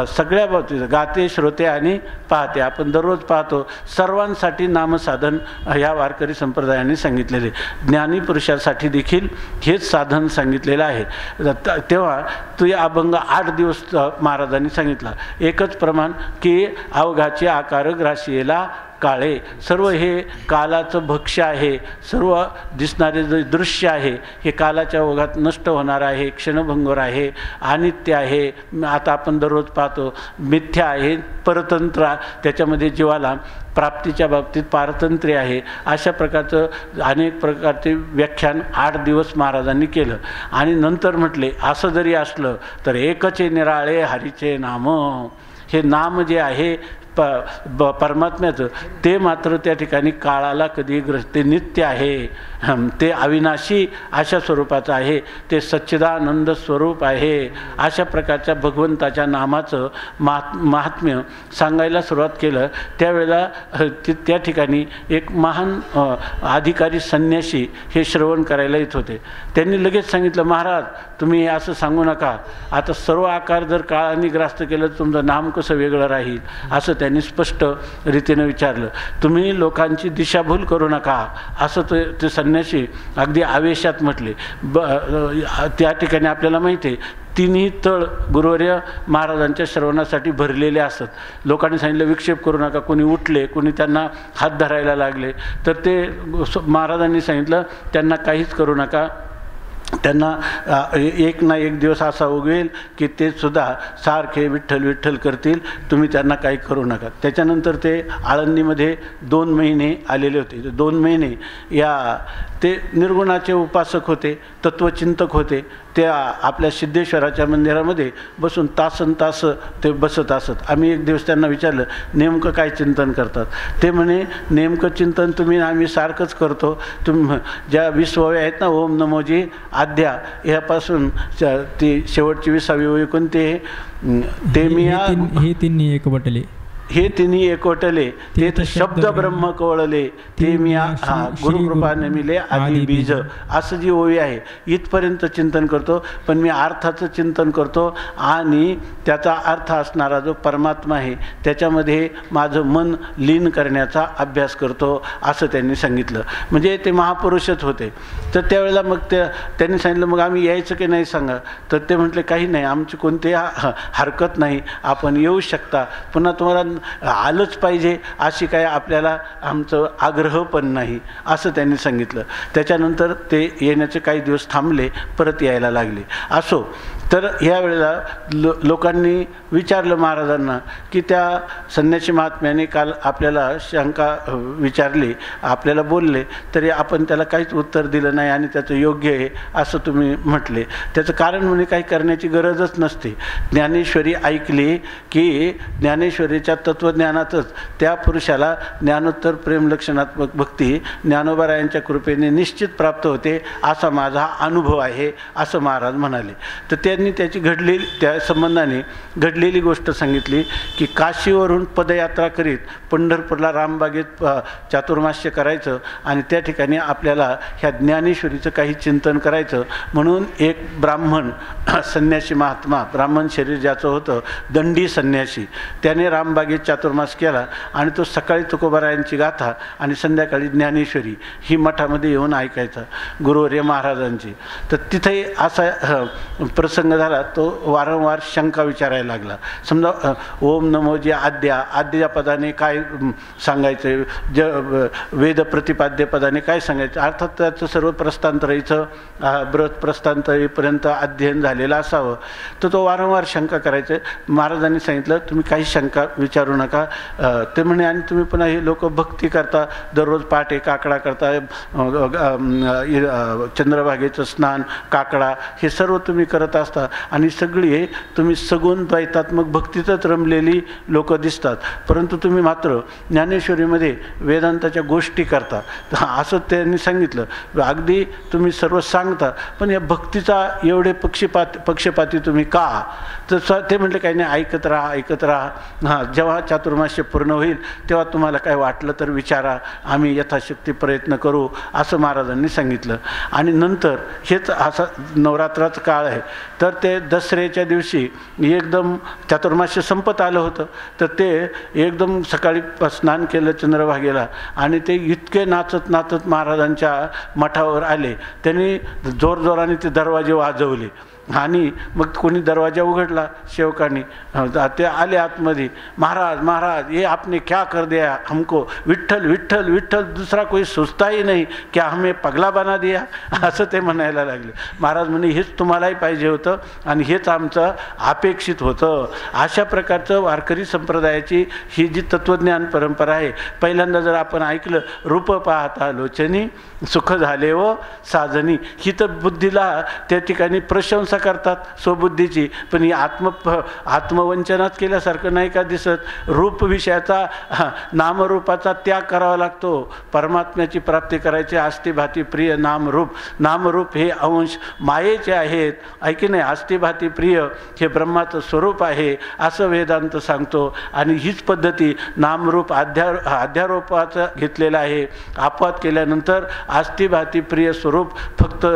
सगळ्या बाबतीत गाते, श्रोते आणि पाहते, आपण दररोज पाहतो, सर्वांसाठी नामसाधन ह्या वारकरी संप्रदायाने सांगितलेले. ज्ञानी पुरुषासाठी देखील हेच साधन सांगितलेलं आहे. तेव्हा तो या अभंग 8 दिवस महाराजांनी सांगितला. एकच प्रमाण की अवघाचे आकार ग्रासीला काळे. सर्व हे कालाचं भक्ष्य आहे. सर्व दिसणारे जे दृश्य आहे हे कालाच्या ओघात नष्ट होणार आहे, क्षणभंगूर आहे, अनित्य आहे. आता आपण दररोज पाहतो मिथ्या आहे, परतंत्र, त्याच्यामध्ये जीवाला प्राप्तीच्या बाबतीत पारतंत्र्य आहे. अशा प्रकारचं अनेक प्रकारचे व्याख्यान 8 दिवस महाराजांनी केलं. आणि नंतर म्हटले असं जरी असलं तर एकचे निराळे हरीचे नाम. हे नाम जे आहे परमात्म्याचं ते मात्र त्या ठिकाणी काळाला कधी ते नित्य आहे, ते अविनाशी अशा स्वरूपाचं आहे, ते सच्चिदानंद स्वरूप आहे. अशा प्रकारच्या भगवंताच्या नामाचं महात्म्य सांगायला सुरुवात केलं. त्यावेळेला त्या ठिकाणी एक महान अधिकारी संन्यासी हे श्रवण करायला येत होते. त्यांनी लगेच सांगितलं, महाराज तुम्ही हे असं सांगू नका. आता सर्व आकार जर काळाने ग्रास्त केलं तर तुमचं नाम कसं वेगळं राहील, असं त्यांनी स्पष्ट रीतीनं विचारलं. तुम्ही लोकांची दिशाभूल करू नका, असं ते संन्यासी अगदी आवेशात म्हटले. त्या ठिकाणी आपल्याला माहिती आहे तिन्ही तळ गुरुवर्य महाराजांच्या श्रवणासाठी भरलेले असतात. लोकांनी सांगितलं विक्षेप करू नका. कोणी उठले, कोणी त्यांना हात धरायला लागले तर ते महाराजांनी सांगितलं त्यांना काहीच करू नका. त्यांना एक ना एक दिवस असा उगवेल की ते सुद्धा सारखे विठ्ठल विठ्ठल करतील, तुम्ही त्यांना काही करू नका. त्याच्यानंतर ते आळंदीमध्ये 2 महिने आलेले होते. 2 महिने ते निर्गुणाचे उपासक होते, तत्वचिंतक होते. ते आपल्या सिद्धेश्वराच्या मंदिरामध्ये बसून तासन ते बसत असत. आम्ही एक दिवस त्यांना विचारलं नेमकं काय चिंतन करतात. ते म्हणे नेमकं चिंतन आम्ही सारखंच करतो. ज्या 20 ओव्या आहेत ना, ओम नमोजी आद्या, ह्यापासून ती शेवटची 20वी ओवी कोणती आहे, ते मी
हे तिन्ही एकवटले,
हे तिन्ही एकवटले, ते शब्द ब्रह्म कवळले, ते मी गुरुकृपा नमिले आदी बीज, असं जी ओवी आहे इथपर्यंत चिंतन करतो. पण मी अर्थाचं चिंतन करतो आणि त्याचा अर्थ असणारा जो परमात्मा आहे त्याच्यामध्ये माझं मन लीन करण्याचा अभ्यास करतो, असं त्यांनी सांगितलं. म्हणजे ते महापुरुषच होते. तर त्यावेळेला मग त्यांनी सांगितलं मग आम्ही यायचं की नाही सांगा. तर ते म्हटले काही नाही, आमची कोणतीही हरकत नाही, आपण येऊ शकता, पुन्हा तुम्हाला आलंच पाहिजे अशी काय आपल्याला आमचं आग्रह पण नाही, असं त्यांनी सांगितलं. त्याच्यानंतर ते येण्याचे काही दिवस थांबले, परत यायला लागले. असो, तर ह्या वेळेला लोकांनी विचारलं महाराजांना की त्या संन्यासी महात्म्याने काल आपल्याला शंका विचारली, आपल्याला बोलले, तरी आपण त्याला काहीच उत्तर दिलं नाही आणि त्याचं योग्य आहे असं तुम्ही म्हटले. त्याचं कारण म्हणजे काही करण्याची गरजच नसते. ज्ञानेश्वरी ऐकली की ज्ञानेश्वरीच्या तत्त्वज्ञानातच त्या पुरुषाला ज्ञानोत्तर प्रेमलक्षणात्मक भक्ती ज्ञानोबारायांच्या कृपेने निश्चित प्राप्त होते, असा माझा अनुभव आहे, असं महाराज म्हणाले. तर त्यांनी त्याची त्या संबंधाने घडलेली गोष्ट सांगितली की काशीवरून पदयात्रा करीत पंढरपूरला रामबागेत चातुर्मास्य करायचं आणि त्या ठिकाणी आपल्याला ह्या ज्ञानेश्वरीचं काही चिंतन करायचं. म्हणून एक ब्राह्मण संन्यासी महात्मा, ब्राह्मण शरीर ज्याचं होतं, दंडी संन्यासी, त्याने रामबागेत चातुर्मास केला आणि तो सकाळी तुकोबारायांची गाथा आणि संध्याकाळी ज्ञानेश्वरी ही मठामध्ये येऊन ऐकायचा गुरुवर्य महाराजांची. तर तिथे असा प्रसंग झाला, तो वारंवार शंका विचारायला लागला. समजा ओम नमोजी आद्या पदाने काय सांगायचं, वेद प्रतिपाद्य पदाने काय सांगायचं. अर्थात त्याचं सर्व प्रस्थांतरीचं ब्रत प्रस्थांतरीपर्यंत अध्ययन झालेलं असावं. तर तो वारंवार शंका करायचं. महाराजांनी सांगितलं तुम्ही काही शंका विचारू नका. ते म्हणे आणि तुम्ही पुन्हा हे लोक भक्ती करता, दररोज पहाटे काकडा करता, चंद्रभागेचं स्नान, काकडा, हे सर्व तुम्ही करत असता आणि सगळी तुम्ही सगुण द्वैतात्मक भक्तीतच रमलेली लोक दिसतात, परंतु तुम्ही मात्र ज्ञानेश्वरीमध्ये वेदांताच्या गोष्टी करता. असं त्यांनी सांगितलं. अगदी तुम्ही सर्व सांगता, पण या भक्तीचा एवढे पक्षपाती तुम्ही का. तर ते म्हटले काही नाही, ऐकत राहा. जेव्हा जेव्हा चातुर्मास्य पूर्ण होईल तेव्हा तुम्हाला काय वाटलं तर विचारा, आम्ही यथाशक्ती प्रयत्न करू, असं महाराजांनी सांगितलं. आणि नंतर हेच असा नवरात्राचा काळ आहे, तर ते दसऱ्याच्या दिवशी एकदम चातुर्मास्य संपत आलं होतं, तर ते एकदम सकाळी स्नान केलं चंद्रभागेला आणि ते इतके नाचत नाचत महाराजांच्या मठावर आले. त्यांनी जोरजोराने ते दरवाजे वाजवले आणि मग कोणी दरवाजा उघडला, सेवकांनी ते आले आतमध्ये. महाराज महाराज ये आपने क्या कर दिया हमको, विठ्ठल विठ्ठल विठ्ठल, दूसरा कोई सोचता ही नहीं, क्या हमें पगला बना दिया, असं ते म्हणायला लागले. महाराज म्हणे हेच तुम्हालाही पाहिजे होतं आणि हेच आमचं अपेक्षित होतं. अशा प्रकारचं वारकरी संप्रदायाची ही जी तत्त्वज्ञान परंपरा आहे. पहिल्यांदा जर आपण ऐकलं, रूप पाहता लोचनी सुख झाले व साजनी, ही तर बुद्धीला त्या ठिकाणी प्रशंसा करतात स्वबुद्धीची, पण ही आत्मवंचनात केल्यासारखं नाही का दिसत. रूप विषयाचा नामरूपाचा त्याग करावा लागतो. परमात्म्याची प्राप्ती करायची आस्तिभाती प्रिय नामरूप. नामरूप हे अंश मायेचे आहेत, ऐकी नाही. आस्तिभाती प्रिय हे ब्रह्माचं स्वरूप आहे असं वेदांत सांगतो. आणि हीच पद्धती नामरूप अध्यारोपाचं घेतलेलं आहे. अपवाद केल्यानंतर आस्तिभाती प्रिय स्वरूप फक्त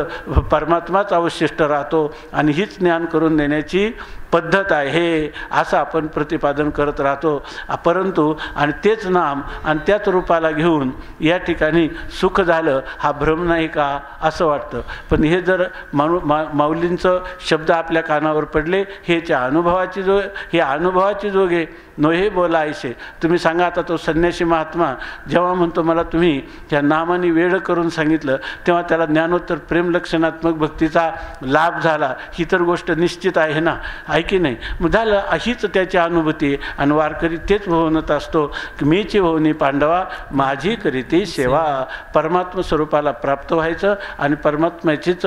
परमात्माच अवशिष्ट राहतो आणि हीच ज्ञान करून देण्याची पद्धत आहे असं आपण प्रतिपादन करत राहतो. परंतु आणि तेच नाम आणि त्याच रूपाला घेऊन या ठिकाणी सुख झालं हा भ्रम नाही का असं वाटतं. पण हे जर माऊलींचं शब्द आपल्या कानावर पडले, हे अनुभवाची जोगे नोहे बोला ऐसे. तुम्ही सांगा आता तो संन्यासी महात्मा जेव्हा म्हणतो मला तुम्ही त्या नामाने वेळ करून सांगितलं, तेव्हा त्याला ज्ञानोत्तर प्रेमलक्षणात्मक भक्तीचा लाभ झाला, ही तर गोष्ट निश्चित आहे ना, आहे की नाही. मग झालं, हीच त्याची अनुभूती. आणि वारकरी तेच भवनत असतो की मीची भवनी पांडवा माझी करीती सेवा. परमात्मा स्वरूपाला प्राप्त व्हायचं आणि परमात्म्याचीच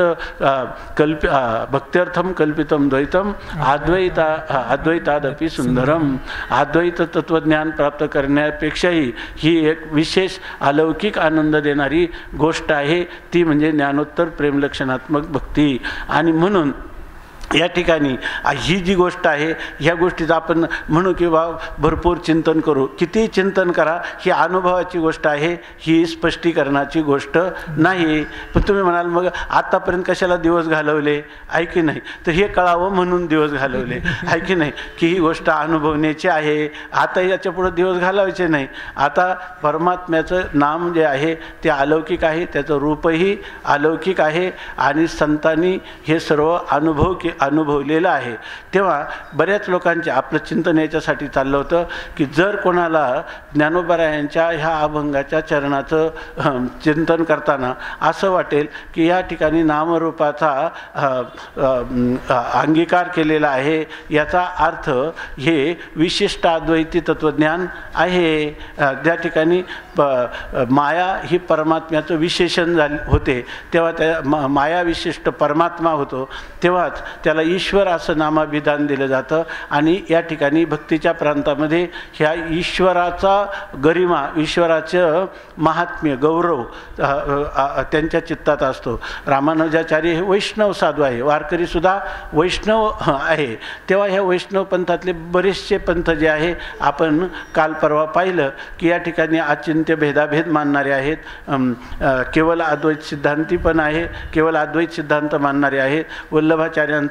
भक्त्यर्थम कल्पितम द्वैतम अद्वैतादपि सुंदरम. अद्वैत तत्त्वज्ञान प्राप्त करण्यापेक्षाही ही एक विशेष अलौकिक आनंद देणारी गोष्ट आहे, ती म्हणजे ज्ञानोत्तर प्रेमलक्षणात्मक भक्ती. आणि म्हणून या ठिकाणी ही जी गोष्ट आहे, ह्या गोष्टीचं आपण म्हणू की बा भरपूर चिंतन करू. किती चिंतन करा, ही अनुभवाची गोष्ट आहे, ही स्पष्टीकरणाची गोष्ट नाही. पण तुम्ही म्हणाल मग आत्तापर्यंत कशाला दिवस घालवले, आहे की नाही. तर हे कळावं म्हणून दिवस घालवले, आहे की नाही, की ही गोष्ट अनुभवण्याची आहे. आता याच्या पुढं दिवस घालवायचे नाही. आता परमात्म्याचं नाम जे आहे ते अलौकिक आहे, त्याचं रूपही अलौकिक आहे आणि संतांनी हे सर्व अनुभवलेलं आहे. तेव्हा बऱ्याच लोकांचे आपलं चिंतन याच्यासाठी होतं की जर कोणाला ज्ञानोबारायांच्या ह्या अभंगाच्या चरणाचं चिंतन करताना असं वाटेल की या ठिकाणी नामरूपाचा अंगीकार केलेला आहे, याचा अर्थ हे विशिष्ट अद्वैती तत्त्वज्ञान आहे. ज्या ठिकाणी माया ही परमात्म्याचं विशेषण होते, तेव्हा त्या माया विशिष्ट परमात्मा होतो, तेव्हाच त्याला ईश्वर असं नामाभिधान दिलं जातं. आणि या ठिकाणी भक्तीच्या प्रांतामध्ये ह्या ईश्वराचा गरिमा, ईश्वराचं महात्म्य, गौरव त्यांच्या चित्तात असतो. रामानुजाचार्य हे वैष्णव साधू आहे, वारकरीसुद्धा वैष्णव आहे. तेव्हा ह्या वैष्णव पंथातले बरेचसे पंथ जे आहे, आपण काल परवा पाहिलं की या ठिकाणी अचिंत्य भेदाभेद मानणारे आहेत, केवळ अद्वैत सिद्धांती पण आहे, केवळ अद्वैत सिद्धांत मानणारे आहेत. वल्लभाचार्यांचा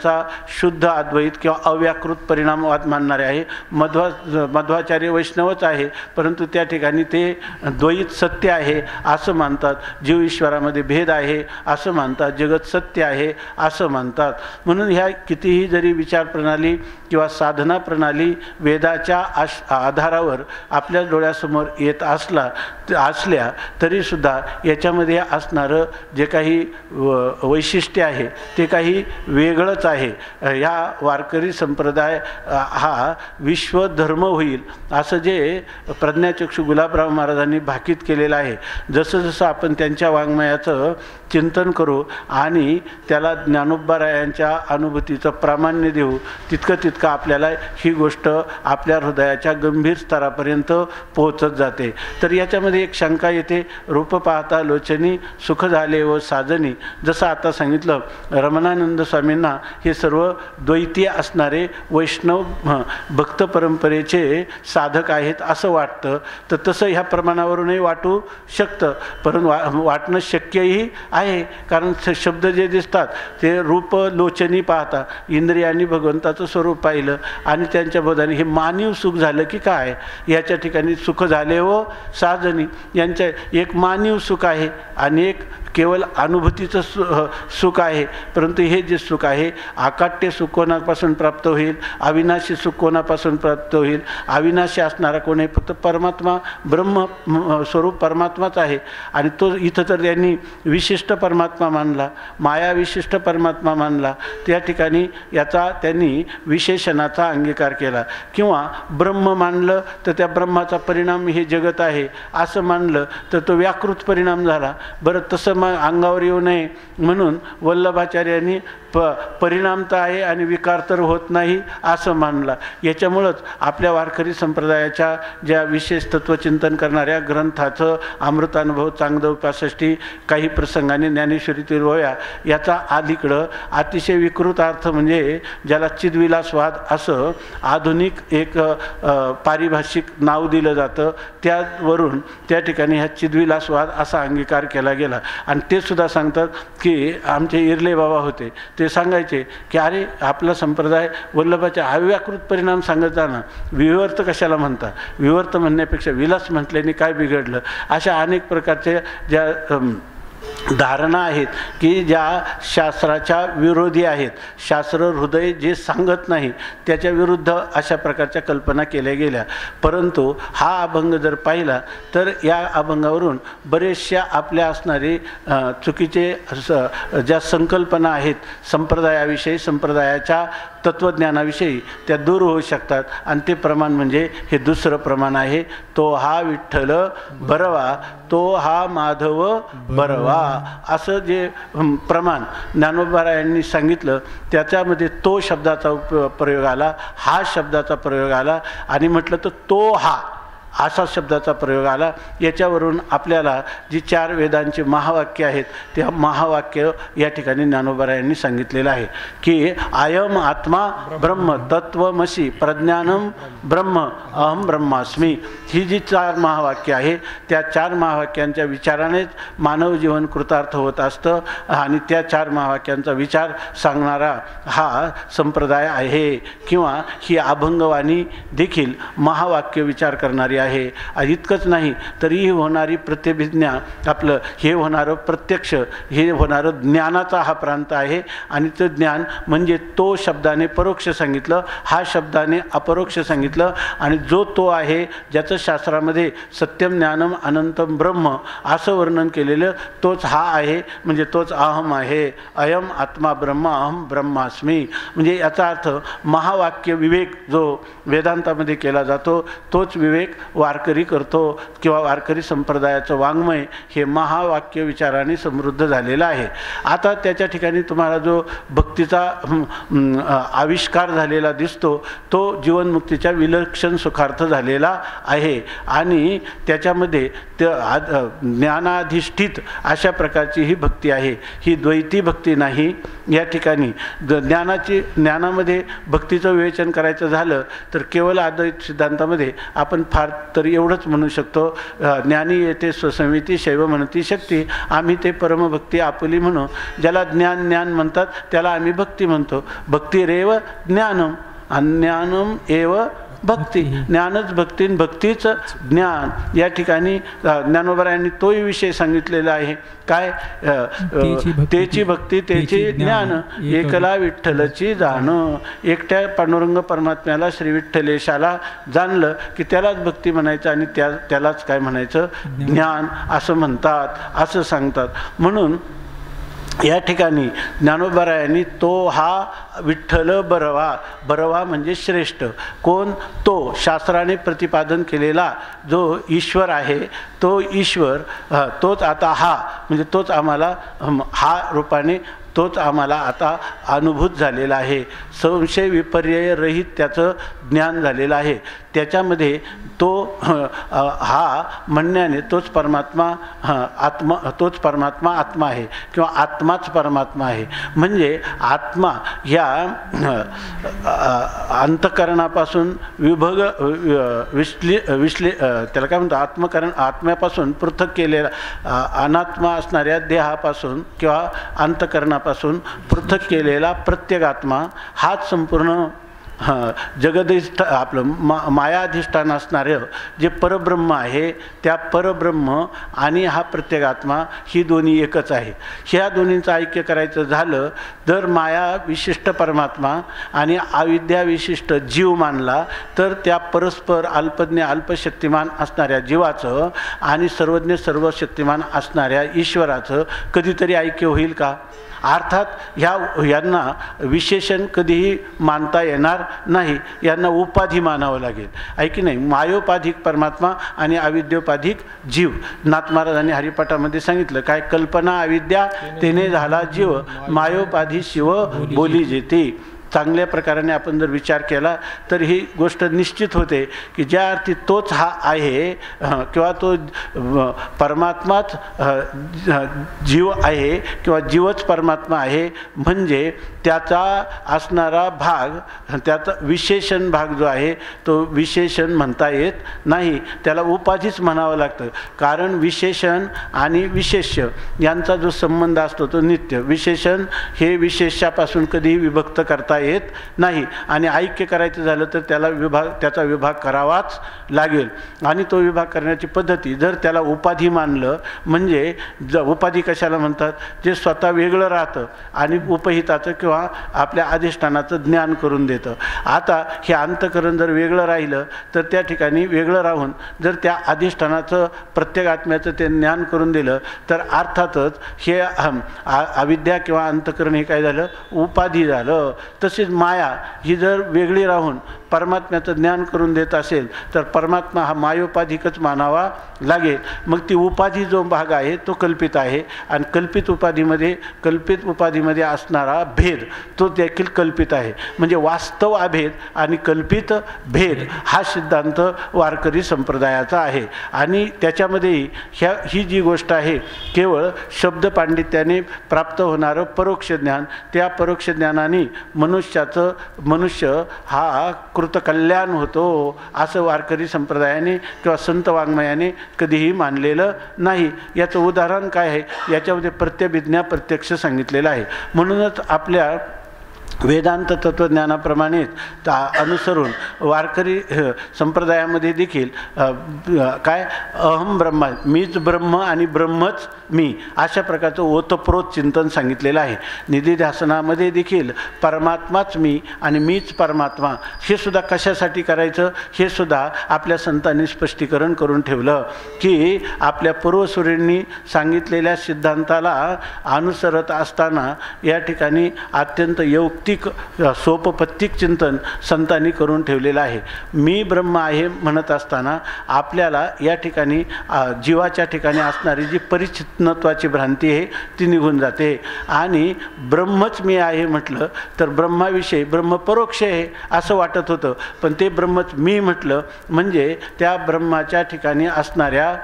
शुद्ध अद्वैत किंवा अव्याकृत परिणामवाद मानणारे आहे. मध्वाचार्य वैष्णवच आहे, परंतु त्या ठिकाणी ते द्वैत सत्य आहे असं मानतात. जीव ईश्वरामध्ये भेद आहे असं मानतात, जगत सत्य आहे असं मानतात. म्हणून ह्या कितीही जरी विचारप्रणाली किंवा साधना प्रणाली वेदाच्या आधारावर आपल्या डोळ्यासमोर येत असल्या तरीसुद्धा याच्यामध्ये असणारं जे काही वैशिष्ट्य आहे ते काही वेगळंच आहे. ह्या वारकरी संप्रदाय हा विश्वधर्म होईल असं जे प्रज्ञाचक्षु गुलाबराव महाराजांनी भाकीत केलेलं आहे. जसं जसं आपण त्यांच्या वाङ्मयाचं चिंतन करू आणि त्याला ज्ञानोबारायांच्या अनुभूतीचं प्रामाण्य देऊ, तितकं आपल्याला ही गोष्ट आपल्या हृदयाच्या गंभीर स्तरापर्यंत पोहोचत जाते. तर याच्यामध्ये एक शंका येते, रूप पाहता लोचनी सुख झाले व साजनी. जसं आता सांगितलं, रमणानंद स्वामींना हे सर्व द्वैती असणारे वैष्णव भक्त परंपरेचे साधक आहेत असं वाटतं. तर तसं ह्या प्रमाणावरूनही वाटू शकतं, परंतु वाटणं शक्यही आहे. कारण शब्द जे दिसतात ते रूप लोचनी पाहता इंद्रियांनी भगवंताचं स्वरूप पाहिलं आणि त्यांच्या बोधाने हे मानव सुख झालं की काय. याच्या ठिकाणी सुख झाले व साजनी, यांच्या एक मानव सुख आहे आणि एक केवळ अनुभूतीचं सुख आहे. परंतु हे जे सुख आहे अकाट्य सुख कोणापासून प्राप्त होईल, अविनाशी सुख कोणापासून प्राप्त होईल. अविनाशी असणारा कोण आहे? फक्त परमात्मा, ब्रह्म स्वरूप परमात्माच आहे. आणि तो इथं तर त्यांनी विशिष्ट परमात्मा मानला, माया विशिष्ट परमात्मा मानला. त्या ठिकाणी याचा त्यांनी विशेषणाचा अंगीकार केला. किंवा ब्रह्म मानलं तर त्या ब्रह्माचा परिणाम हे जगत आहे असं मानलं तर तो व्याकृत परिणाम झाला. बरं, तसं मग अंगावर येऊ नये म्हणून वल्लभाचार्यांनी परिणाम तर आहे आणि विकार तर होत नाही असं मानला. याच्यामुळंच आपल्या वारकरी संप्रदायाच्या ज्या विशेष तत्त्वचिंतन करणाऱ्या ग्रंथाचं अमृतानुभव चांगदेव 65 काही प्रसंगाने ज्ञानेश्वरीतील ओव्या याचा अलीकडं अतिशय विकृत अर्थ म्हणजे ज्याला चिद्विलासवाद असं आधुनिक एक पारिभाषिक नाव दिलं जातं. त्यावरून त्या ठिकाणी ह्या चिद्विलासवाद असा अंगीकार केला गेला. आणि ते सुद्धा सांगतात की आमचे इरले बाबा होते, ते सांगायचे की अरे आपला संप्रदाय वल्लभाच्या अव्याकृत परिणाम सांगताना विवर्त कशाला म्हणता, विवर्त म्हणण्यापेक्षा विलास म्हटल्याने काय बिघडलं. अशा अनेक प्रकारच्या ज्या धारणा आहेत की ज्या शास्त्राच्या विरोधी आहेत. शास्त्र हृदय जे सांगत नाही त्याच्या विरुद्ध अशा प्रकारच्या कल्पना केल्या गेल्या. परंतु हा अभंग जर पाहिला तर या अभंगावरून बरेचशा आपल्या असणारे चुकीचे ज्या संकल्पना आहेत संप्रदायाविषयी, संप्रदायाच्या तत्त्वज्ञानाविषयी त्या दूर होऊ शकतात. आणि ते प्रमाण म्हणजे हे दुसरं प्रमाण आहे, तो हा विठ्ठल बरवा, तो हा माधव बरवा. असं जे प्रमाण ज्ञानोबारायांनी सांगितलं त्याच्यामध्ये तो शब्दाचा प्रयोग आला, हा शब्दाचा प्रयोग आला आणि म्हटलं तर तो हा असा शब्दाचा प्रयोग आला. याच्यावरून आपल्याला जी 4 वेदांची महावाक्य आहेत त्या महावाक्य या ठिकाणी ज्ञानोबारायांनी सांगितलेलं आहे की अयम आत्मा ब्रह्म तत्वमसी प्रज्ञानम ब्रह्म अहम ब्रह्मास्मी. ही जी 4 महावाक्य आहे त्या 4 महावाक्यांच्या विचारानेच मानव जीवन कृतार्थ होत असतं. आणि त्या 4 महावाक्यांचा विचार सांगणारा हा संप्रदाय आहे. किंवा ही अभंगवाणी देखील महावाक्य विचार करणारी आहे. इतकंच नाही तर ही होणारी प्रतिभिज्ञा, आपलं हे होणारं प्रत्यक्ष, हे होणारं ज्ञानाचा हा प्रांत आहे. आणि ते ज्ञान म्हणजे तो शब्दाने परोक्ष सांगितलं, हा शब्दाने अपरोक्ष सांगितलं. आणि जो तो आहे ज्याचं शास्त्रामध्ये सत्यम ज्ञानम अनंतम ब्रह्म असं वर्णन केलेलं तोच हा आहे, म्हणजे तोच अहम आहे. अयम आत्मा ब्रह्म अहम ब्रह्मास्मी. म्हणजे याचा अर्थ महावाक्य विवेक जो वेदांतामध्ये केला जातो तोच विवेक वारकरी करतो किंवा वारकरी संप्रदायाचं वाङ्मय हे महावाक्य विचाराने समृद्ध झालेलं आहे. आता त्याच्या ठिकाणी तुम्हाला जो भक्तीचा आविष्कार झालेला दिसतो तो जीवनमुक्तीच्या विलक्षण सुखार्थ झालेला आहे. आणि त्याच्यामध्ये ज्ञानाधिष्ठित अशा प्रकारची ही भक्ती आहे. ही द्वैती भक्ती नाही. या ठिकाणी ज्ञानामध्ये भक्तीचं विवेचन करायचं झालं तर केवळ अद्वैत सिद्धांतामध्ये आपण फार तर एवढंच म्हणू शकतो, ज्ञानी येते स्वसंविती शैव म्हणती शक्ती. आम्ही ते परमभक्ती आपुली म्हणू. ज्याला ज्ञान ज्ञान म्हणतात त्याला आम्ही भक्ती म्हणतो. भक्तिरेव ज्ञानम अज्ञानम एव भक्ती. ज्ञानच भक्ती, भक्तीच ज्ञान. या ठिकाणी ज्ञानोबारायांनी तोही विषय सांगितलेला आहे. काय? तेची भक्ती तेची ज्ञान, एकला विठ्ठलची जाण. एकट्या पांडुरंग परमात्म्याला श्री विठ्ठलेशाला जाणलं की त्यालाच भक्ती म्हणायचं आणि त्यालाच काय म्हणायचं? ज्ञान असं म्हणतात, असं सांगतात. म्हणून या ठिकाणी ज्ञानोबारायांनी तो हा विठ्ठल बरवा, बरवा म्हणजे श्रेष्ठ. कोण? तो शास्त्राने प्रतिपादन केलेला जो ईश्वर आहे तो ईश्वर, तोच आता हा म्हणजे तोच आम्हाला हा रूपाने तोच आम्हाला आता अनुभूत झालेला आहे. संशय विपर्यय रहित त्याचं ज्ञान झालेलं आहे. त्याच्यामध्ये तो हा म्हणण्याने तोच परमात्मा आत्मा, तोच परमात्मा आत्मा आहे किंवा आत्माच परमात्मा आहे. म्हणजे आत्मा ह्या अंतःकरणापासून त्याला काय म्हणतो आत्म्यापासून पृथक केलेला अनात्मा असणाऱ्या देहापासून किंवा अंतःकरणापासून पृथक केलेला प्रत्येगात्मा हाच संपूर्ण जगदिष्ठ आपलं मायाधिष्ठान असणारं जे परब्रह्म आहे, त्या परब्रह्म आणि हा प्रत्येगात्मा ही दोन्ही एकच आहे. ह्या दोन्हींचं ऐक्य करायचं झालं तर माया विशिष्ट परमात्मा आणि अविद्या विशिष्ट जीव मानला तर त्या परस्पर अल्पज्ञ अल्पशक्तिमान असणाऱ्या जीवाचं आणि सर्वज्ञ सर्वशक्तिमान असणाऱ्या ईश्वराचं कधीतरी ऐक्य होईल का? अर्थात यांना विशेषण कधीही मानता येणार नाही, यांना उपाधी मानावं लागेल, आहे की नाही. मायोपाधिक परमात्मा आणि अविद्योपाधिक जीव. नाथ महाराजांनी हरिपाठामध्ये सांगितलं काय, कल्पना अविद्या तेने झाला जीव, मायोपाधी शिव बोली जेते. चांगल्या प्रकाराने आपण जर विचार केला तर ही गोष्ट निश्चित होते की ज्या अर्थी तोच हा आहे किंवा तो परमात्माच जीव आहे किंवा जीवच परमात्मा आहे, म्हणजे त्याचा असणारा भाग, त्याचा विशेषण भाग जो आहे तो विशेषण म्हणता येत नाही, त्याला उपाधीच म्हणावं लागतं. कारण विशेषण आणि विशेष्य यांचा जो संबंध असतो तो नित्य. विशेषण हे विशेष्यापासून कधीही विभक्त करता येत नाही आणि ऐक्य करायचं झालं तर त्याचा विभाग करावाच लागेल. आणि तो विभाग करण्याची पद्धती जर त्याला उपाधी मानलं, म्हणजे उपाधी कशाला म्हणतात, जे स्वतः वेगळं राहतं आणि उपहिताचं किंवा आपल्या अधिष्ठानाचं ज्ञान करून देतं. आता हे अंतःकरण जर वेगळं राहिलं तर त्या ठिकाणी वेगळं राहून जर त्या अधिष्ठानाचं प्रत्येक आत्म्याचं ते ज्ञान करून दिलं तर अर्थातच हे अविद्या किंवा अंतःकरण हे काय झालं, उपाधी झालं. तसेच माया ही जर वेगळी राहून परमात्म्याचं ज्ञान करून देत असेल तर परमात्मा हा मायोपाधिकच मानावा लागेल. मग ती उपाधी जो भाग आहे तो कल्पित आहे आणि कल्पित उपाधीमध्ये असणारा भेद तो देखील कल्पित आहे. म्हणजे वास्तव अभेद आणि कल्पित भेद हा सिद्धांत वारकरी संप्रदायाचा आहे. आणि त्याच्यामध्येही ही जी गोष्ट आहे केवळ शब्द पांडित्याने प्राप्त होणारं परोक्ष ज्ञान, त्या परोक्ष ज्ञानाने मनुष्य हा कृतकल्याण होतो असं वारकरी संप्रदायाने किंवा संत वाङ्मयाने कधीही मानलेलं नाही. याचं उदाहरण काय आहे, याच्यामध्ये प्रत्यभिज्ञा प्रत्यक्ष सांगितलेलं आहे. म्हणूनच आपल्या वेदांत तत्त्वज्ञानाप्रमाणेच अनुसरून वारकरी संप्रदायामध्ये देखील काय अहम ब्रह्मा, मीच ब्रह्म आणि ब्रह्मच मी, अशा प्रकारचं ओतप्रोत चिंतन सांगितलेलं आहे. निधिध्यासनामध्ये देखील परमात्माच मी आणि मीच परमात्मा हे सुद्धा कशासाठी करायचं हे सुद्धा आपल्या संतांनी स्पष्टीकरण करून ठेवलं की आपल्या पूर्वसूरींनी सांगितलेल्या सिद्धांताला अनुसरत असताना या ठिकाणी अत्यंत यौक्तिक सोपपत्तिक चिंतन संतांनी करून ठेवलेलं आहे. मी ब्रह्म आहे म्हणत असताना आपल्याला या ठिकाणी जीवाच्या ठिकाणी असणारी जी परिचितत्वाची भ्रांती आहे ती निघून जाते. आणि ब्रह्मच मी आहे म्हटलं तर ब्रह्माविषयी ब्रह्म परोक्ष आहे असं वाटत होतं, पण ते ब्रह्मच मी म्हटलं म्हणजे त्या ब्रह्माच्या ठिकाणी असणाऱ्या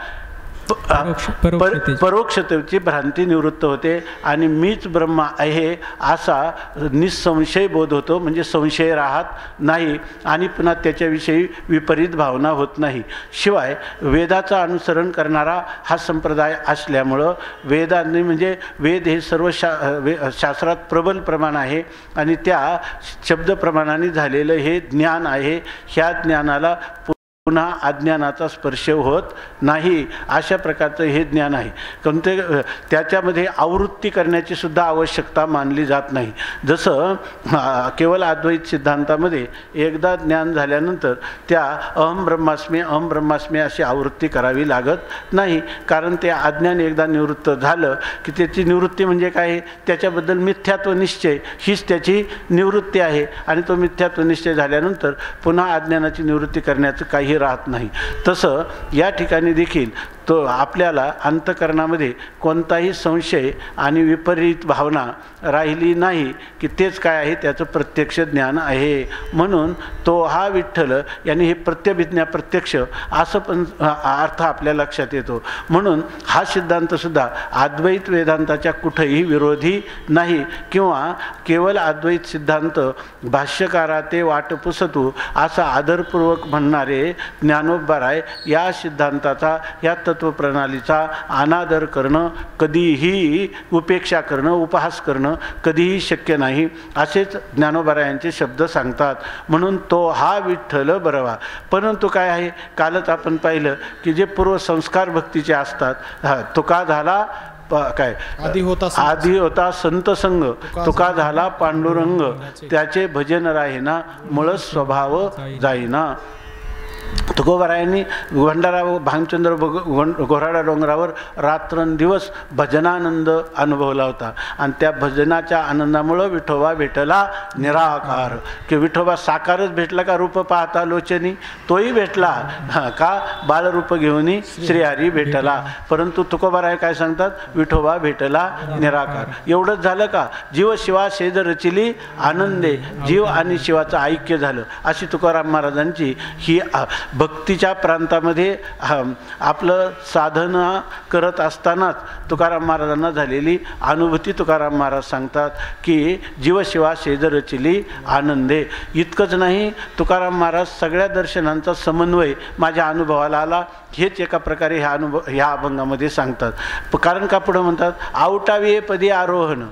परोक्षतेची भ्रांती निवृत्त होते आणि मीच ब्रह्म आहे असा निसंशय बोध होतो. म्हणजे संशय राहत नाही आणि पुन्हा त्याच्याविषयी विपरीत भावना होत नाही. शिवाय वेदाचं अनुसरण करणारा हा संप्रदाय असल्यामुळं वेदांनी म्हणजे वेद हे सर्व शास्त्रात प्रबल प्रमाण आहे आणि त्या शब्दप्रमाणाने झालेलं हे ज्ञान आहे. ह्या ज्ञानाला पुन्हा अज्ञानाचा स्पर्श होत नाही, अशा प्रकारचं हे ज्ञान आहे. कोणते त्याच्यामध्ये आवृत्ती करण्याची सुद्धा आवश्यकता मानली जात नाही. जसं केवळ अद्वैत सिद्धांतामध्ये एकदा ज्ञान झाल्यानंतर त्या अहम ब्रह्मास्मी अशी आवृत्ती करावी लागत नाही. कारण ते अज्ञान एकदा निवृत्त झालं की त्याची निवृत्ती म्हणजे काय, त्याच्याबद्दल मिथ्यात्व निश्चय हीच त्याची निवृत्ती आहे आणि तो मिथ्यात्व निश्चय झाल्यानंतर पुन्हा अज्ञानाची निवृत्ती करण्याचं काही राहत नाही. तसं या ठिकाणी देखील तो आपल्याला अंतःकरणामध्ये कोणताही संशय आणि विपरीत भावना राहिली नाही की तेच काय आहे त्याचं प्रत्यक्ष ज्ञान आहे. म्हणून तो हा विठ्ठल यांनी हे प्रत्यभिज्ञा प्रत्यक्ष असं पण अर्थ आपल्या लक्षात येतो. म्हणून हा सिद्धांतसुद्धा अद्वैत वेदांताच्या कुठेही विरोधी नाही किंवा केवळ अद्वैत सिद्धांत भाष्यकारा ते वाट पुसतू असा आदरपूर्वक म्हणणारे ज्ञानोबराय या सिद्धांताचा या तत्वप्रणालीचा अनादर करणं, कधीही उपेक्षा करणं, उपहास करणं कधीही शक्य नाही असेच ज्ञानोबरायांचे शब्द सांगतात. म्हणून तो हा विठ्ठल बरवा. परंतु काय आहे, कालच आपण पाहिलं की जे पूर्वसंस्कार भक्तीचे असतात, तो का झाला काय आधी होता संत संग, तुका झाला पांडुरंग, त्याचे भजन राहीना मुळ स्वभाव जाईना. तुकोबारायांनी भंडारा भामचंद्र घोराडा डोंगरावर रात्रंदिवस भजनानंद अनुभवला होता आणि त्या भजनाच्या आनंदामुळं विठोबा भेटला निराकार. की विठोबा साकारच भेटला का रूप पाहता लोचनी, तोही भेटला का बालरूप घेऊन श्रीहरी भेटला. परंतु तुकोबाराय काय सांगतात, विठोबा भेटला निराकार. एवढंच झालं का, जीव शिवा शेज रचिली आनंदे, जीव आणि शिवाचं ऐक्य झालं. अशी तुकाराम महाराजांची ही भक्तीच्या प्रांतामध्ये आपलं साधना करत असतानाच तुकाराम महाराजांना झालेली अनुभूती तुकाराम महाराज सांगतात की जीवशिवा शेज रचिली आनंदे. इतकंच नाही, तुकाराम महाराज सगळ्या दर्शनांचा समन्वय माझ्या अनुभवाला आला हेच एका प्रकारे ह्या अभंगामध्ये सांगतात. कारण का पुढं म्हणतात, आवटावे पदी आरोहण.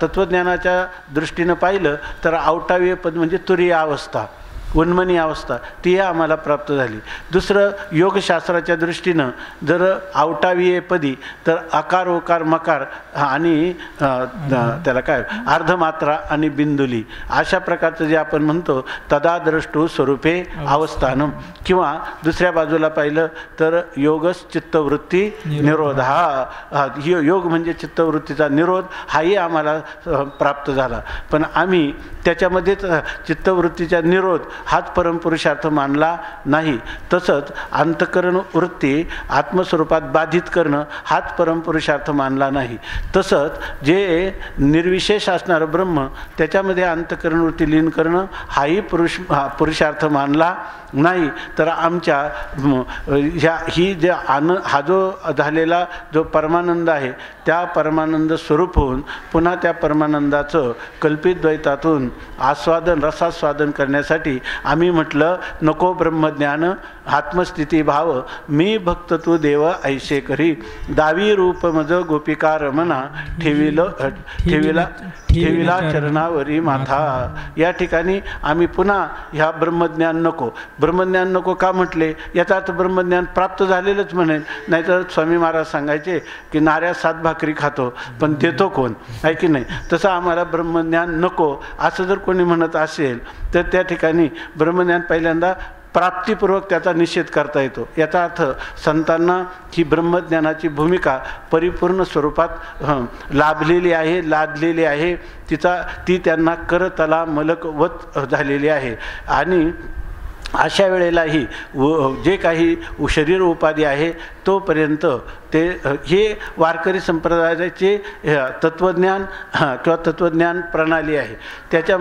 तत्त्वज्ञानाच्या दृष्टीनं पाहिलं तर आवटावे पद म्हणजे तुरीय अवस्था, उन्मनी अवस्था, ती आम्हाला प्राप्त झाली. दुसरं योगशास्त्राच्या दृष्टीनं जर आवटावीय पदी तर आकार ओकार मकार आणि त्याला काय अर्धमात्रा आणि बिंदुली अशा प्रकारचं जे आपण म्हणतो तदाद्रष्टू स्वरूपे अवस्थानम. किंवा दुसऱ्या बाजूला पाहिलं तर योगस चित्तवृत्ती निरोध. हा योग म्हणजे चित्तवृत्तीचा निरोध हाही आम्हाला प्राप्त झाला. पण आम्ही त्याच्यामध्येच चित्तवृत्तीचा निरोध हाच परमपुरुषार्थ मानला नाही. तसंच अंतःकरण वृत्ती आत्मस्वरूपात बाधित करणं हाच परमपुरुषार्थ मानला नाही. तसंच जे निर्विशेष असणारं ब्रह्म त्याच्यामध्ये अंतःकरण वृत्ती लीन करणं हाही पुरुषार्थ मानला नाही. तर आमच्या हा जो झालेला जो परमानंद आहे त्या परमानंद स्वरूप होऊन पुन्हा त्या परमानंदाचं कल्पित द्वैतातून आस्वादन रसास्वादन करण्यासाठी आम्ही म्हटलं नको ब्रह्मज्ञान आत्मस्थिती भाव, मी भक्त तू देव ऐसे करी, दावी रूप मज गोपिका रमना, ठेविला चरणावरी माथा. या ठिकाणी आम्ही पुन्हा ह्या ब्रह्मज्ञान नको का म्हटले, याचा अर्थ ब्रह्मज्ञान प्राप्त झालेलंच म्हणेल. नाहीतर स्वामी महाराज सांगायचे की नाऱ्या 7 भाकरी खातो पण देतो कोण, आहे की नाही. तसं आम्हाला ब्रह्मज्ञान नको असं जर कोणी म्हणत असेल तर त्या ठिकाणी ब्रह्मज्ञान पहिल्यांदा प्राप्तिपूर्वक त्याचा निषेध करता येतो. याचा अर्थ संतांना ही ब्रह्मज्ञानाची भूमिका परिपूर्ण स्वरूपात लाभलेली आहे, ती त्यांना करतला मलकवत झालेली आहे. आणि अशा वेळेलाही जे काही शरीर उपाधी आहे तोपर्यंत ते हे वारकरी संप्रदायाचे तत्त्वज्ञान किंवा तत्त्वज्ञान प्रणाली आहे. त्याच्या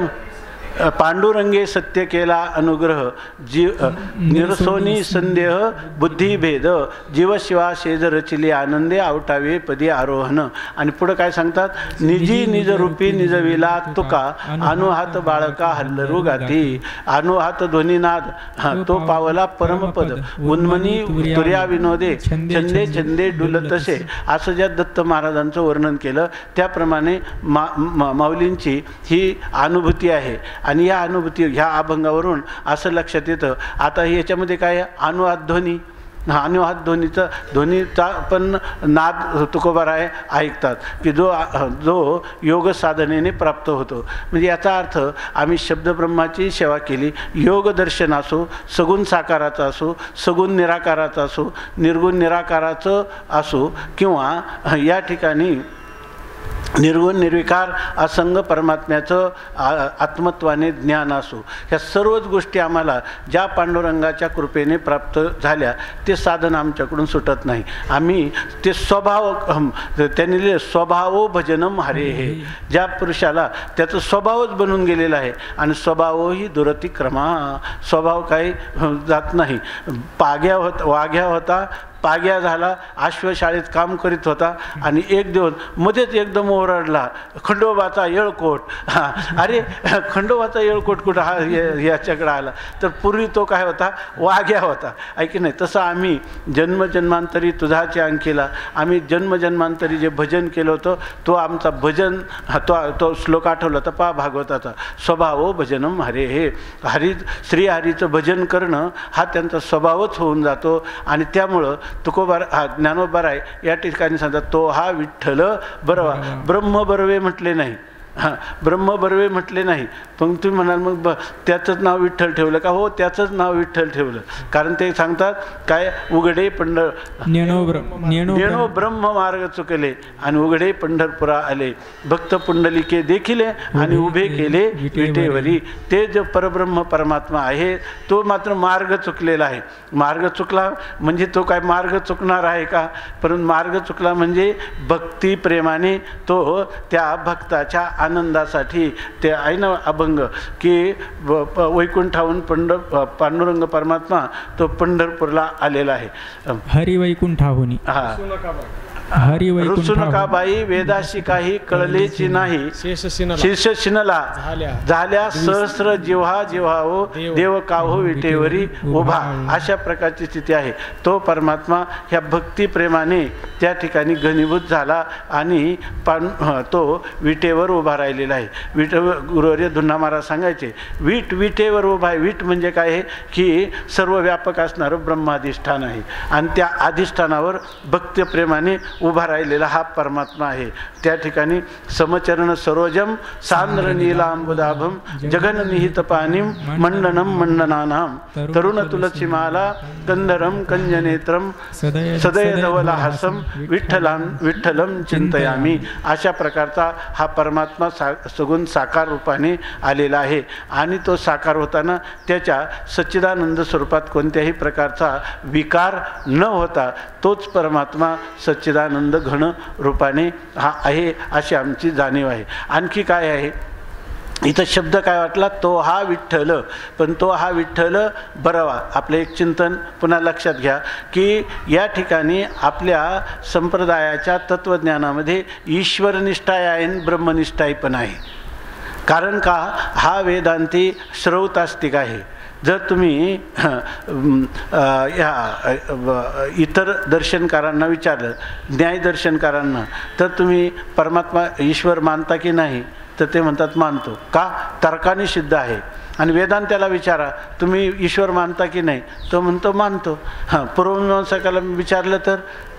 पांडुरंगे सत्य केला अनुग्रह, निरसोनी संदेह बुद्धिभेद, जीवशिवा शेज रचिली आनंदे, आवटावे पदी आरोहण. आणि पुढं काय सांगतात, निजी निज रूपी निजविला तुका, अनुहात बाळका हल्लरू गाती, अनुहात ध्वनीनाद तो पावला परमपद, उन्मनी तुर्या विनोदे, छंदे छंदे डुलतसे. असं ज्या दत्त महाराजांचं वर्णन केलं त्याप्रमाणे माऊलींची ही अनुभूती आहे. आणि या अनुभूती ह्या अभंगावरून असं लक्षात येतं. आता याच्यामध्ये काय अनुवाद ध्वनी, अनुवाद ध्वनीचा पण नाद तुकोबाराय ऐकतात की जो योग साधनेने प्राप्त होतो. म्हणजे याचा अर्थ आम्ही शब्दब्रह्माची सेवा केली, योग दर्शन असो, सगुण साकाराचं असो, सगुण निराकाराचं असो, निर्गुण निराकाराचं असो, किंवा या ठिकाणी निर्गुण निर्विकार असंग परमात्म्याचं आत्मत्वाने ज्ञान असो, ह्या सर्वच गोष्टी आम्हाला ज्या पांडुरंगाच्या कृपेने प्राप्त झाल्या ते साधन आमच्याकडून सुटत नाही. आम्ही ते स्वभाव, त्यांनी लिहिले स्वभावो भजनम हरे हे, ज्या पुरुषाला त्याचं स्वभावच बनून गेलेला आहे आणि स्वभावही दुरतिक्रमा, स्वभाव काही जात नाही. वाघ्या होता, पाग्या झाला, अश्वशाळेत काम करीत होता आणि एक दिवस मध्येच एकदम ओरडला, खंडोबाचा येळकोट. अरे खंडोबाचा येळकोट कुठं हा याच्याकडे आला? तर पूर्वी तो काय होता? वाघ्या होता, ऐकी नाही. तसं आम्ही जन्मजन्मांतरी तुझाच्या अंकीला आम्ही जन्मजन्मांतरी जे भजन केलं होतं तो आमचा भजन तो श्लोक आठवला तर पहा भागवताचा, स्वभावो भजनम हरे हे. श्रीहरीचं भजन करणं हा त्यांचा स्वभावच होऊन जातो आणि त्यामुळं तुकोबार ज्ञानोबाराय या ठिकाणी सांगतात, तो हा विठ्ठल बरवा. ब्रह्म बरवे म्हटले नाही, ब्रह्म बरवे म्हटले नाही. पण तुम्ही म्हणाल मग त्याचंच नाव विठ्ठल ठेवलं का? हो, त्याचंच नाव विठ्ठल ठेवलं कारण ते सांगतात काय, उघडे नेणो ब्रह्म मार्ग चुकले आणि उघडे पंढरपुरा आले, भक्त पुंडलिके देखिले आणि उभे केले विटेवरी. ते जो परब्रह्म परमात्मा आहे तो मात्र मार्ग चुकलेला आहे. मार्ग चुकला म्हणजे तो काय मार्ग चुकणार आहे का? परंतु मार्ग चुकला म्हणजे भक्ती प्रेमाने तो त्या भक्ताच्या आनंदासाठी ते आहे ना अभंग की वैकुंठाहून पांडुरंग परमात्मा तो पंढरपूरला आलेला आहे.
हरी वैकुंठाहून
रुसू नका बाई वेदाशी काही कळलेची नाही, शीर्ष शिनला झाल्या सहस्र जिव्हा जिव्हाओ देव काहो विटेवरी उभा. अशा प्रकारची स्थिती आहे. तो परमात्मा ह्या भक्ती प्रेमाने त्या ठिकाणी घनीभूत झाला आणि तो विटेवर उभा राहिलेला आहे. विटेवर गुरुवर्य धुन्ना महाराज सांगायचे, विटेवर उभा आहे. विट म्हणजे काय आहे की सर्व व्यापक असणारं ब्रह्माधिष्ठान आहे आणि त्या अधिष्ठानावर भक्ती प्रेमाने उभा राहिलेला हा परमात्मा आहे. त्या ठिकाणी समचरण सरोजम सांद्र नीलांबुदाभम जगन निहित पाणीम मंडनम मंडनानाम तरुण तुलसीमाला कंदरम कंजनेत्रम सदय धवला हसम विठ्ठलम चिंतयामी. अशा प्रकारचा हा परमात्मा सगुण साकार रूपाने आलेला आहे आणि तो साकार होताना त्याच्या सच्चिदानंद स्वरूपात कोणत्याही प्रकारचा विकार न होता तोच परमात्मा सच्चिदानंद घन रूपाने हा आहे अशी आमची जाणीव आहे. आणखी काय आहे इथं शब्द काय वाटला, तो हा विठ्ठल. पण तो हा विठ्ठल बरवा. आपलं एक चिंतन पुन्हा लक्षात घ्या की या ठिकाणी आपल्या संप्रदायाच्या तत्त्वज्ञानामध्ये ईश्वरनिष्ठाही आहे आणि ब्रह्मनिष्ठाही पण आहे. कारण का हा वेदांती श्रौतास्तिक आहे. जर तुम्ही इतर दर्शनकारांना विचारलं, न्यायदर्शनकारांना, तर तुम्ही परमात्मा ईश्वर मानता की नाही तर ते म्हणतात मानतो. का? तर्काने सिद्ध आहे. आणि वेदांत्याला विचारा तुम्ही ईश्वर मानता की नाही, तो म्हणतो मानतो. पूर्वमीमांसकाला विचारलं तर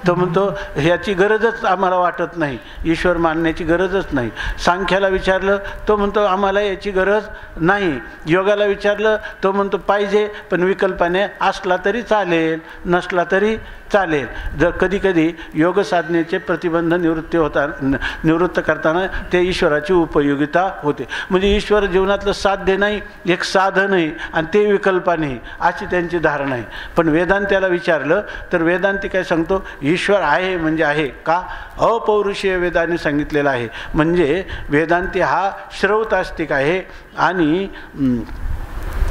तो म्हणतो ह्याची गरजच आम्हाला वाटत नाही, ईश्वर मानण्याची गरजच नाही. सांख्याला विचारलं तो म्हणतो आम्हाला याची गरज नाही. योगाला विचारलं तो म्हणतो पाहिजे पण विकल्पाने असला तरी चालेल, नसला तरी चालेल. जर कधीकधी योग साधनेचे प्रतिबंध निवृत्त करताना ते ईश्वराची उपयोगिता होते. म्हणजे ईश्वर जीवनातलं साध्य नाही, एक साधन आहे आणि ते विकल्पाने अशी त्यांची धारणा आहे. पण वेदांत्याला विचारलं तर वेदांती काय सांगतो, ईश्वर आहे म्हणजे आहे. का? अपौरुषीय वेदांनी सांगितलेलं आहे. म्हणजे वेदांती हा श्रौतास्तिक आहे आणि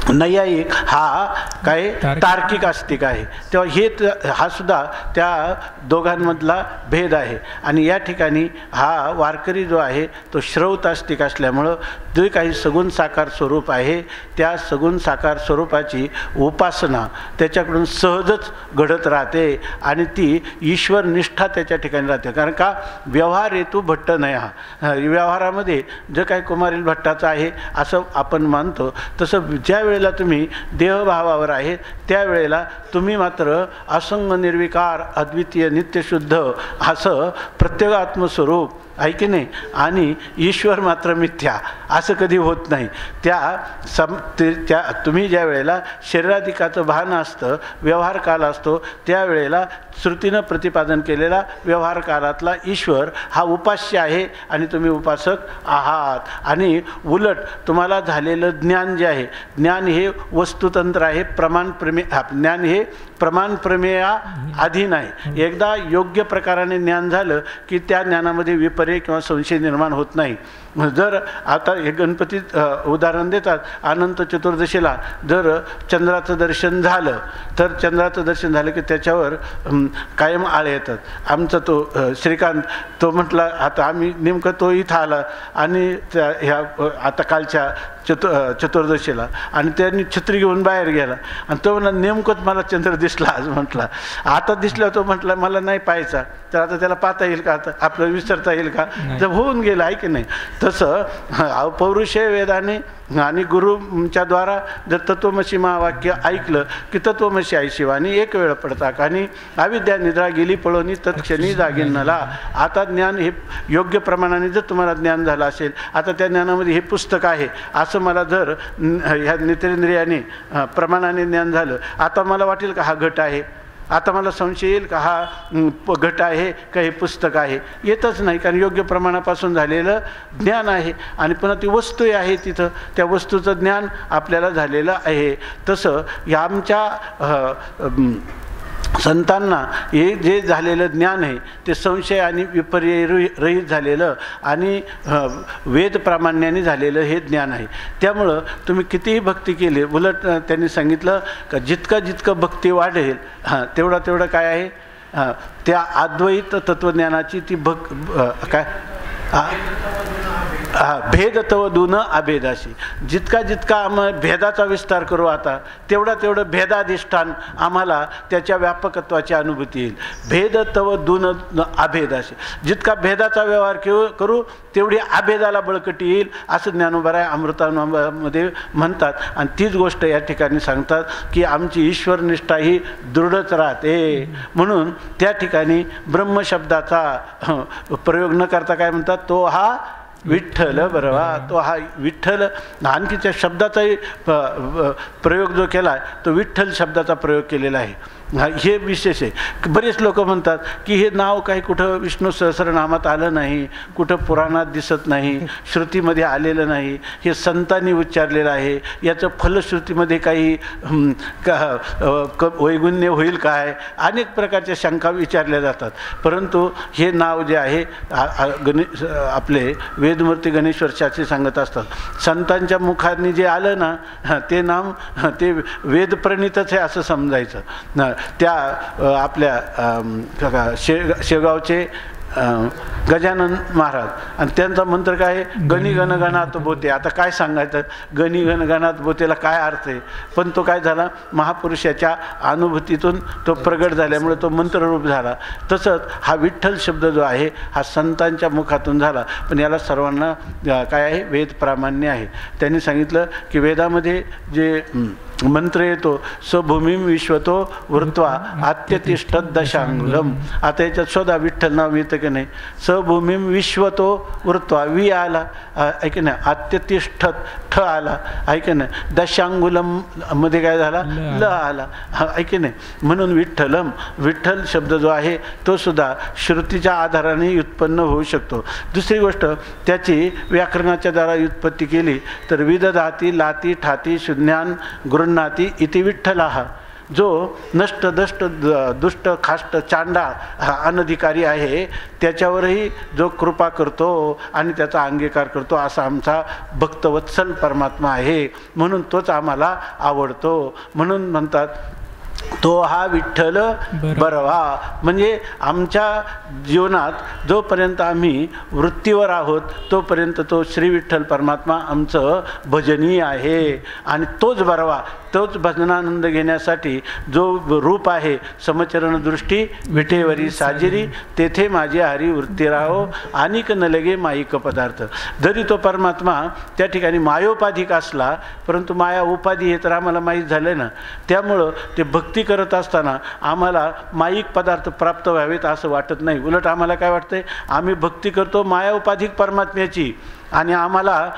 नैयायिक हा काय तार्किक आस्तिक आहे. तेव्हा हा सुद्धा त्या दोघांमधला भेद आहे. आणि या ठिकाणी हा वारकरी जो आहे तो श्रौतास्तिक असल्यामुळं जे काही सगुण साकार स्वरूप आहे त्या सगुण साकार स्वरूपाची उपासना त्याच्याकडून सहजच घडत राहते आणि ती ईश्वर निष्ठा त्याच्या ठिकाणी राहते. कारण का? व्यवहार हेतू भट्ट नाही. हा व्यवहारामध्ये जे काही कुमारील भट्टाचं आहे असं आपण मानतो, तसं ज्या वेळेला तुम्ही देहभावावर आहे त्यावेळेला तुम्ही मात्र असंग निर्विकार अद्वितीय नित्यशुद्ध असं प्रत्येगात्मस्वरूप आहे की नाही, आणि ईश्वर मात्र मिथ्या असं कधी होत नाही. तुम्ही ज्या वेळेला शरीराधिकाचं भान असतं, व्यवहार काल असतो, त्यावेळेला श्रुतीनं प्रतिपादन केलेला व्यवहार काळातला ईश्वर हा उपास्य आहे आणि तुम्ही उपासक आहात. आणि उलट तुम्हाला झालेलं ज्ञान जे आहे, ज्ञान हे वस्तुतंत्र आहे, ज्ञान हे प्रमाण प्रमेया अधीन आहे. एकदा योग्य प्रकाराने ज्ञान झालं की त्या ज्ञानामध्ये विपर्य किंवा संशय निर्माण होत नाही. जर आता हे गणपती उदाहरण देतात, अनंत चतुर्दशीला जर चंद्राचं दर्शन झालं तर चंद्राचं दर्शन झालं की त्याच्यावर कायम आळे येतात. आमचा तो श्रीकांत तो म्हटला, आता आम्ही नेमकं तो इथं आला आणि ह्या आता कालच्या चतुर्दशीला आणि त्यांनी छत्री घेऊन बाहेर गेला आणि तो म्हणला नेमकंच मला चंद्र दिसला आज. म्हटला आता दिसला, तो म्हटला मला नाही पाहायचा, तर आता त्याला पाहता येईल का, आता आपल्याला विसरता येईल का, जर होऊन गेलं आहे की नाही. तसं पौरुषे वेदाने आणि गुरुच्या द्वारा जर तत्वमसी महावाक्य ऐकलं की तत्वमसी आई शिवानी एक वेळ पडता आणि अविद्या निद्रा गेली पळवणी तत्क्षणी जागीन नला. आता ज्ञान हे योग्य प्रमाणाने जर तुम्हाला ज्ञान झालं असेल, आता त्या ज्ञानामध्ये हे पुस्तक आहे असं मला जर ह्या नेत्रेंद्रियाने प्रमाणाने ज्ञान झालं, आता मला वाटेल का हा घट आहे, आता मला संशय येईल का हा घट आहे का हे पुस्तक आहे, येतच नाही. कारण योग्य प्रमाणापासून झालेलं ज्ञान आहे आणि पुन्हा ती वस्तू आहे तिथं, त्या वस्तूचं ज्ञान आपल्याला झालेलं आहे. तसं या आमच्या संतांना हे जे झालेलं ज्ञान आहे ते संशय आणि विपर्य रहित झालेलं आणि वेद प्रामाण्याने झालेलं हे ज्ञान आहे. त्यामुळं तुम्ही कितीही भक्ती केली, उलट त्यांनी सांगितलं का जितकं भक्ती वाढेल तेवढं काय आहे, त्या अद्वैत तत्त्वज्ञानाची ती काय भेद तव दून अभेदाशी, जितका आम्हाला भेदाचा विस्तार करू आता तेवढं भेदाधिष्ठान आम्हाला त्याच्या व्यापकत्वाची अनुभूती येईल. भेद तव दून अभेदाशी, जितका भेदाचा व्यवहार करू तेवढी अभेदाला बळकटी येईल असं ज्ञानोबराय अमृतानुभवामध्ये म्हणतात. आणि तीच गोष्ट या ठिकाणी सांगतात की आमची ईश्वरनिष्ठा ही दृढच राहते. म्हणून त्या ठिकाणी ब्रह्मशब्दाचा प्रयोग न करता काय म्हणतात, तो हा विठ्ठल बरवा, तो हा विठ्ठल. आणखी त्या शब्दाचाही प्रयोग जो केला आहे तो विठ्ठल शब्दाचा प्रयोग केलेला आहे. हे विशेष आहे. बरेच लोक म्हणतात की हे नाव काही कुठं विष्णू सहस्रनामात आलं नाही, कुठं पुराणात दिसत नाही, श्रुतीमध्ये आलेलं नाही, हे संतांनी उच्चारलेलं आहे, याचं फलश्रुतीमध्ये काही वैगुण्य होईल काय, अनेक प्रकारच्या शंका विचारल्या जातात. परंतु हे नाव जे आहे आपले वेदमूर्ती गणेश्वर शास्त्री सांगत असतात, संतांच्या मुखांनी जे आलं ना ते नाम ते वेदप्रणीतच आहे असं समजायचं. त्या आपल्या शेगावचे गजानन महाराज आणि त्यांचा मंत्र काय आहे, गणी गणगणात बोते. आता काय सांगायचं, गणी गणगणात बोतेला काय अर्थ आहे, पण तो काय झाला महापुरुषाच्या अनुभूतीतून तो प्रगट झाल्यामुळे तो मंत्ररूप झाला. तसंच हा विठ्ठल शब्द जो आहे हा संतांच्या मुखातून झाला, पण याला सर्वांना काय आहे, वेद प्रामाण्य आहे. त्यांनी सांगितलं की वेदामध्ये जे मंत्र येतो, स्वभूमीम विश्वतो वृत्वा आत्यतिष्ठत दशांगुलम. आता याच्यात शोधा विठ्ठल नाव येतं की नाही, स्वभूमीम विश्वतो वृत्वा वि आला ऐक ना, आत्यतिष्ठत ठ आला ऐक ना, दशांगुलम मध्ये काय झाला ल आला ऐक नाही. म्हणून विठ्ठलम, विठ्ठल शब्द जो आहे तो सुद्धा श्रुतीच्या आधाराने उत्पन्न होऊ शकतो. दुसरी गोष्ट त्याची व्याकरणाच्या द्वारा उत्पत्ती केली तर विदधाती लाती ठाती शून्यान गृह्णाती इति विठ्ठलाः. जो नष्ट दष्ट दुष्ट खाष्ट चांडा हा अनधिकारी आहे त्याच्यावरही जो कृपा करतो आणि त्याचा अंगीकार करतो असा आमचा भक्तवत्सल परमात्मा आहे. म्हणून तोच आम्हाला आवडतो. म्हणून म्हणतात तो हा विठ्ठल बरवा. म्हणजे आमच्या जीवनात जोपर्यंत आम्ही वृत्तीवर आहोत तोपर्यंत तो श्री विठ्ठल परमात्मा आमचं भजनीय आहे. आणि तोच बरवा, तोच भजनानंद घेण्यासाठी जो रूप आहे, समचरण दृष्टी विठेवरी साजिरी तेथे माझे हरी वृत्ती राहो अनिक न लगे माईक पदार्थ. जरी तो परमात्मा त्या ठिकाणी मायोपाधिक असला परंतु माया उपाधी हे तर आम्हाला माहीत झालं ना. त्यामुळं ते भक्ती करत असताना आम्हाला माईक पदार्थ प्राप्त व्हावेत असं वाटत नाही. उलट आम्हाला काय वाटतंय, आम्ही भक्ती करतो माया उपाधिक परमात्म्याची आणि आम्हाला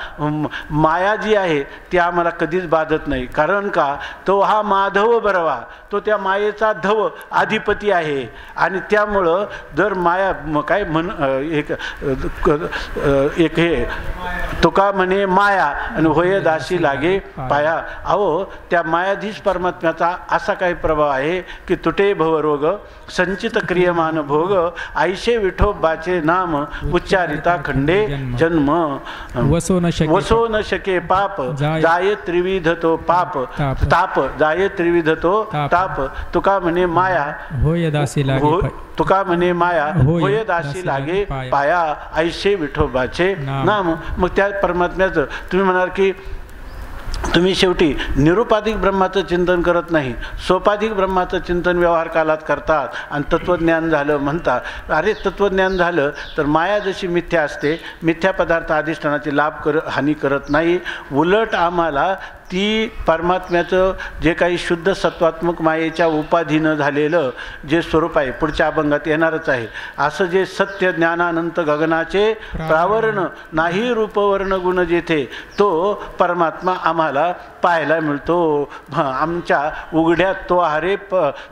माया जी आहे ती आम्हाला कधीच बाधत नाही. कारण का, तो हा माधव बरवा, तो त्या मायेचा धव अधिपती आहे. आणि त्यामुळं जर माया काय एक हे तुका म्हणे माया आणि होय दासी लागे पाया. अहो, त्या मायाधीश परमात्म्याचा असा काही प्रभाव आहे की तुटे भवरोग संचित क्रियमान भोग ऐशे विठोबाचे नाम उच्चारिता खंडे जन्म
वसो न शके
पाप जाय त्रिविध तो पाप ताप जाय त्रिविध तो ताप. तुका म्हणे माया
होय दासी लागे
तुका म्हणे माया होय दासी लागे पाया ऐशे विठोबाचे नाम. मग त्या परमात्म्याचं तुम्ही म्हणाल की तुम्ही शेवटी निरुपाधिक ब्रह्माचं चिंतन करत नाही, सोपाधिक ब्रह्माचं चिंतन व्यवहार कालात करतात आणि तत्त्वज्ञान झालं म्हणता. अरे तत्त्वज्ञान झालं तर माया जशी मिथ्या असते, मिथ्या पदार्थ अधिष्ठानाची हानी करत नाही. उलट आम्हाला ती परमात्म्याचं जे काही शुद्ध सत्वात्मक मायेच्या उपाधीनं झालेलं जे स्वरूप आहे, पुढच्या अभंगात येणारच आहे, असं जे सत्य ज्ञानानंत गगनाचे प्रावरण नाही रूपवर्ण गुण जेथे, तो परमात्मा आम्हाला पाहायला मिळतो. आमच्या उघड्यात तो हरे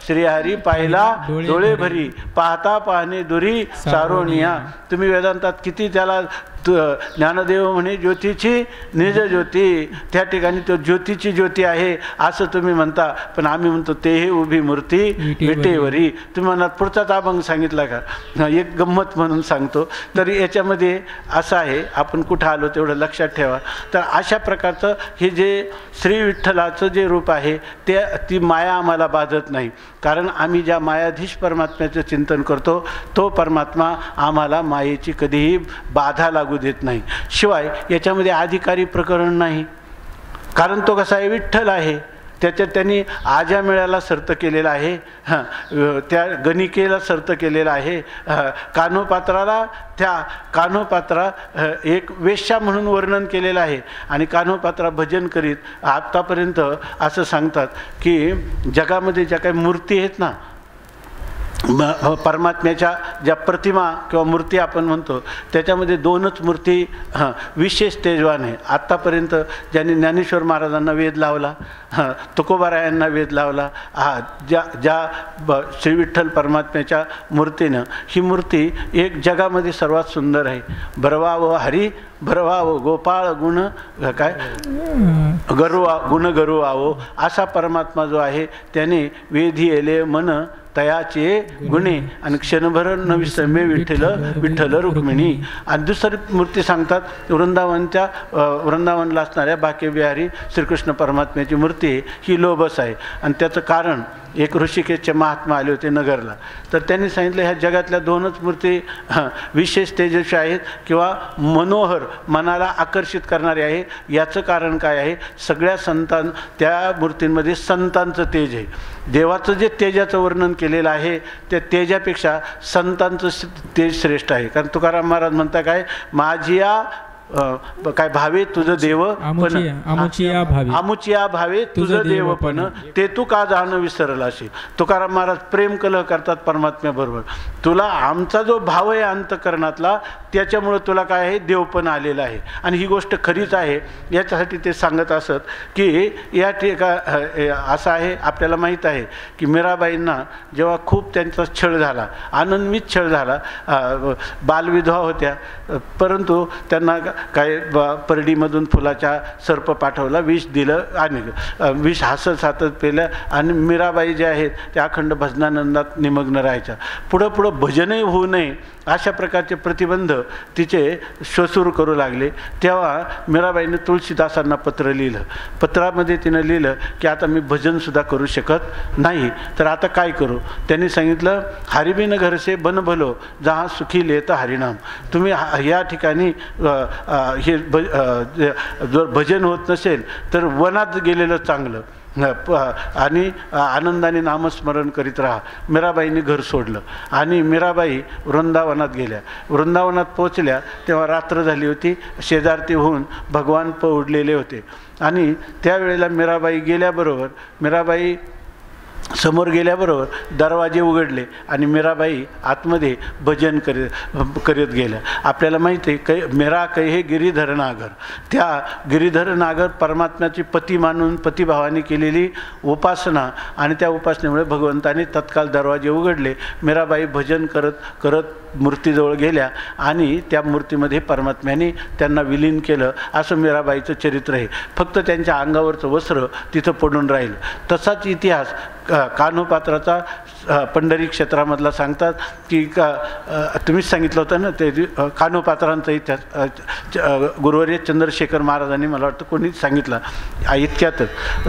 श्रीहरी पाहिला डोळे भरी पाहता पाहणे दुरी सारोनिया. तुम्ही वेदांतात किती त्याला ज्ञानदेव म्हणे ज्योतीची निज ज्योती, त्या ठिकाणी तो ज्योतीची ज्योती आहे असं तुम्ही म्हणता, पण आम्ही म्हणतो तेही उभी मूर्ती विटेवरी. तुम्ही म्हणत पुढचाच अभंग सांगितला का, एक गंमत म्हणून सांगतो. तर याच्यामध्ये असं आहे, आपण कुठं आलो तेवढं लक्षात ठेवा. तर अशा प्रकारचं हे जे श्री विठ्ठलाचं जे रूप आहे ती माया आम्हाला बाधत नाही. कारण आम्ही ज्या मायाधीश परमात्म्याचं चिंतन करतो तो परमात्मा आम्हाला मायेची कधीही बाधा लागू देत नाही. शिवाय याच्यामध्ये अधिकारी प्रकरण नाही, कारण तो कसा आहे, विठ्ठल आहे. त्याच्यात त्यांनी आजा मेळ्याला सर्त केलेला आहे, त्या गणिकेला सर्त केलेला आहे, कान्होपात्राला त्या कान्होपात्रा एक वेश्या म्हणून वर्णन केलेलं आहे. आणि कान्होपात्रा भजन करीत आत्तापर्यंत असं सांगतात की जगामध्ये ज्या काही मूर्ती आहेत ना, परमात्म्याच्या ज्या प्रतिमा किंवा मूर्ती आपण म्हणतो त्याच्यामध्ये दोनच मूर्ती विशेष तेजवान आहे. आत्तापर्यंत ज्यांनी ज्ञानेश्वर महाराजांना वेध लावला, तुकोबारायांना वेध लावला, ज्या श्री विठ्ठल परमात्म्याच्या मूर्तीनं, ही मूर्ती एक जगामध्ये सर्वात सुंदर आहे. भरवा व हरी भरवा व गोपाळ गुण काय गरुवा गुण गरुवावो असा परमात्मा जो आहे त्याने वेधी येले मन तयाचे गुणे आणि क्षणभर न विसमे विठ्ठल रुक्मिणी. आणि दुसरी मूर्ती सांगतात वृंदावनला असणाऱ्या बाकेबिहारी श्रीकृष्ण परमात्म्याची मूर्ती ही लोभस आहे. आणि त्याचं कारण एक ऋषिकेशचे महात्मा आले होते नगरला, तर त्यांनी सांगितलं ह्या जगातल्या दोनच मूर्ती विशेष तेजस्वी आहेत किंवा मनोहर मनाला आकर्षित करणारे आहे. याचं कारण काय आहे, सगळ्या त्या मूर्तींमध्ये संतांचं तेज आहे. देवाचं जे तेजाचं वर्णन केलेलं आहे त्या तेजापेक्षा संतांचं तेज श्रेष्ठ आहे. कारण तुकाराम महाराज म्हणता काय, माझिया काय भावे तुझं देव आमुचिया भावे तुझं देवपण ते तू का जाणं विसरलाशी. तुकाराम महाराज प्रेम कलह करतात परमात्म्याबरोबर. तुला आमचा जो भाव आहे अंतकरणातला त्याच्यामुळं तुला काय आहे, देवपण आलेलं आहे. आणि ही गोष्ट खरीच आहे. याच्यासाठी ते सांगत असत की या असं आहे, आपल्याला माहीत आहे की मीराबाईंना जेव्हा खूप त्यांचा छळ झाला, आनंदमित छळ झाला, बालविधवा होत्या, परंतु त्यांना काय परडीमधून फुलाच्या सर्प पाठवला, विष दिलं आणि विष हसत पेलं. आणि मीराबाई ज्या आहेत त्या अखंड भजनानंदात निमग्न राहायच्या. पुढं भजनही होऊ नये अशा प्रकारचे प्रतिबंध तिचे श्वसूर करू लागले. तेव्हा मीराबाईने तुळशीदासांना पत्र लिहिलं. पत्रामध्ये तिनं लिहिलं की आता मी भजनसुद्धा करू शकत नाही, तर आता काय करू. त्यांनी सांगितलं, हरिबिन घर से बन भलो जहाँ सुखी लेता हरिनाम. तुम्ही या ठिकाणी हे जर भजन होत नसेल तर वनात गेलेलं चांगलं आणि आनंदाने नामस्मरण करीत राहा. मीराबाईंनी घर सोडलं आणि मीराबाई वृंदावनात गेल्या. वृंदावनात पोचल्या तेव्हा रात्र झाली होती. शेजारती होऊन भगवान पौडलेले होते. आणि त्यावेळेला मीराबाई गेल्याबरोबर मीराबाई समोर गेल्याबरोबर दरवाजे उघडले आणि मीराबाई आतमध्ये भजन करत गेल्या. आपल्याला माहिती आहे मेरा कहे गिरीधर नागर, त्या गिरीधर नागर परमात्म्याची पती मानून पतिभावाने केलेली उपासना आणि त्या उपासनेमुळे भगवंताने तत्काळ दरवाजे उघडले. मीराबाई भजन करत करत मूर्तीजवळ गेल्या आणि त्या मूर्तीमध्ये परमात्म्याने त्यांना विलीन केलं. असं मीराबाईचं चरित्र आहे. फक्त त्यांच्या अंगावरचं वस्त्र तिथं पडून राहील. तसाच इतिहास कान्होपात्राचा पंढरी क्षेत्रामधला सांगतात की तुम्हीच सांगितलं होतं ना ते कान्होपात्रांचा इतिहास गुरुवर्य चंद्रशेखर महाराजांनी मला वाटतं कोणीच सांगितलं इतक्यातच.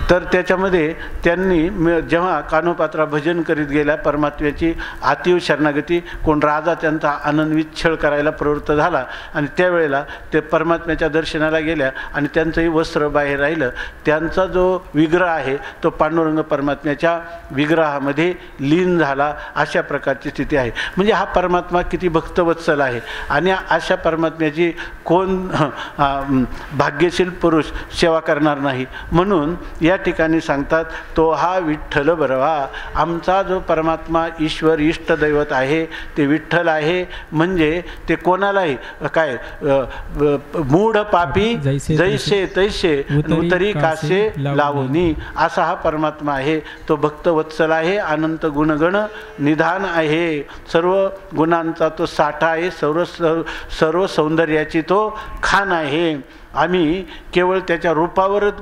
तर त्याच्यामध्ये त्यांनी जेव्हा कान्होपात्रा भजन करीत गेल्या परमात्म्याची अतीव शरणागती, कोण राजा त्यांचा आनंदवित छळ करायला प्रवृत्त झाला आणि त्यावेळेला ते परमात्म्याच्या दर्शनाला गेल्या आणि त्यांचंही वस्त्र बाहेर राहिलं. त्यांचा जो विग्रह आहे तो पांडुरंग परमात्म्याच्या विग्रहामध्ये लीन झाला. अशा प्रकारची स्थिती आहे. म्हणजे हा परमात्मा किती भक्तवत्सल आहे आणि अशा परमात्म्याची कोण भाग्यशील पुरुष सेवा करणार नाही. म्हणून या ठिकाणी सांगतात तो हा विठ्ठल बरवा. आमचा जो परमात्मा ईश्वर इष्टदैवत आहे ते विठ्ठल आहे. म्हणजे ते कोणालाही काय मूढ पापी जैसे तैसे नूतरी कासे लावणी असा हा परमात्मा आहे. तो भक्तवत्सल आहे, अनंत गुणगण निधान आहे, सर्व गुणांचा तो साठा आहे, सर्व सौंदर्याची तो खान आहे. आम्ही केवळ त्याच्या रूपावरच